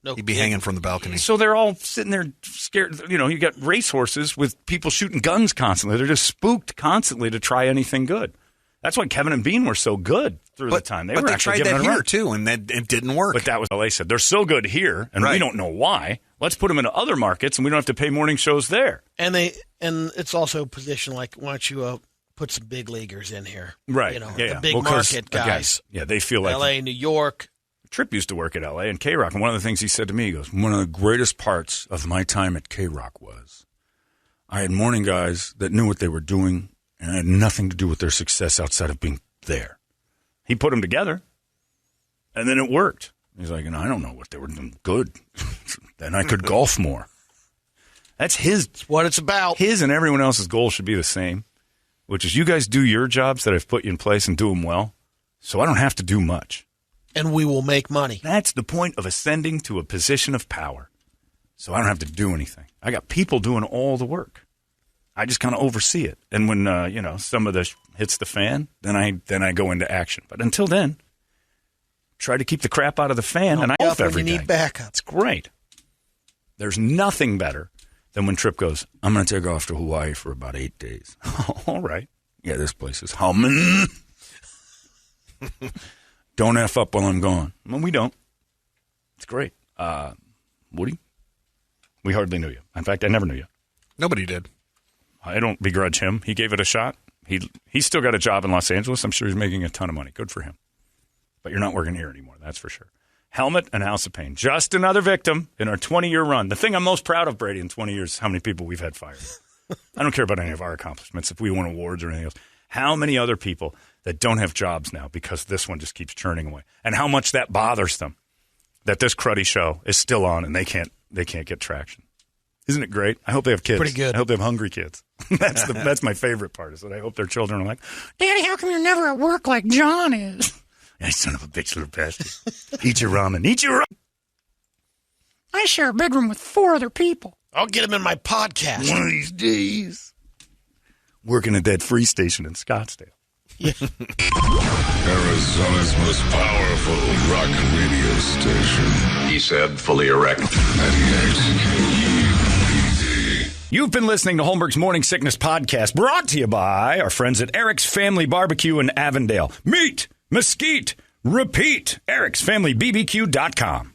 Speaker 6: No,
Speaker 7: He'd be hanging from the balcony.
Speaker 1: So they're all sitting there scared. You know, you got racehorses with people shooting guns constantly. They're just spooked constantly to try anything good. That's why Kevin and Bean were so good through the time. They
Speaker 7: tried that here, too, and it didn't work.
Speaker 1: But that was what LA said. They're so good here, and we don't know why. Let's put them into other markets, and we don't have to pay morning shows there.
Speaker 6: And it's also positioned like, why don't you put some big leaguers in here?
Speaker 1: Right.
Speaker 6: You know,
Speaker 1: Yeah,
Speaker 6: the big market guys.
Speaker 1: Again, they feel like
Speaker 6: L.A., New York.
Speaker 1: Tripp used to work at L.A. and K-Rock, and one of the things he said to me, he goes, one of the greatest parts of my time at K-Rock was I had morning guys that knew what they were doing, and I had nothing to do with their success outside of being there. He put them together, and then it worked. He's like, I don't know what they were doing good. Then I could golf more. That's
Speaker 6: what it's about.
Speaker 1: His and everyone else's goal should be the same, which is you guys do your jobs that I've put you in place and do them well, so I don't have to do much.
Speaker 6: And we will make money. That's
Speaker 1: the point of ascending to a position of power. So I don't have to do anything. I got people doing all the work. I just kind of oversee it. And when some of this hits the fan, then I go into action. But until then, try to keep the crap out of the fan, and I golf every day.
Speaker 6: You need backup.
Speaker 1: It's great. There's nothing better than when Tripp goes, I'm going to take off to Hawaii for about 8 days. All right. Yeah, this place is humming. Don't F up while I'm gone. Well, we don't. It's great. Woody, we hardly knew you. In fact, I never knew you.
Speaker 7: Nobody did.
Speaker 1: I don't begrudge him. He gave it a shot. He's still got a job in Los Angeles. I'm sure he's making a ton of money. Good for him. But you're not working here anymore, that's for sure. Helmet and House of Pain. Just another victim in our 20-year run. The thing I'm most proud of, Brady, in 20 years is how many people we've had fired. I don't care about any of our accomplishments, if we won awards or anything else. How many other people that don't have jobs now because this one just keeps churning away? And how much that bothers them that this cruddy show is still on and they can't get traction. Isn't it great? I hope they have kids.
Speaker 6: Pretty good.
Speaker 1: I hope they have hungry kids. That's my favorite part, is that I hope their children are like, Daddy, how come you're never at work like John is? Hey, son of a bitch, little bastard. Eat your ramen. Eat your ramen.
Speaker 9: I share a bedroom with 4 other people.
Speaker 6: I'll get them in my podcast.
Speaker 1: One of these days. Working at that free station in Scottsdale.
Speaker 6: Yeah.
Speaker 3: Arizona's most powerful rock radio station. He said, fully erect. 98 KUPD.
Speaker 1: You've been listening to Holmberg's Morning Sickness Podcast, brought to you by our friends at Eric's Family Barbecue in Avondale. Meet, mesquite, repeat. Eric'sFamilyBBQ.com.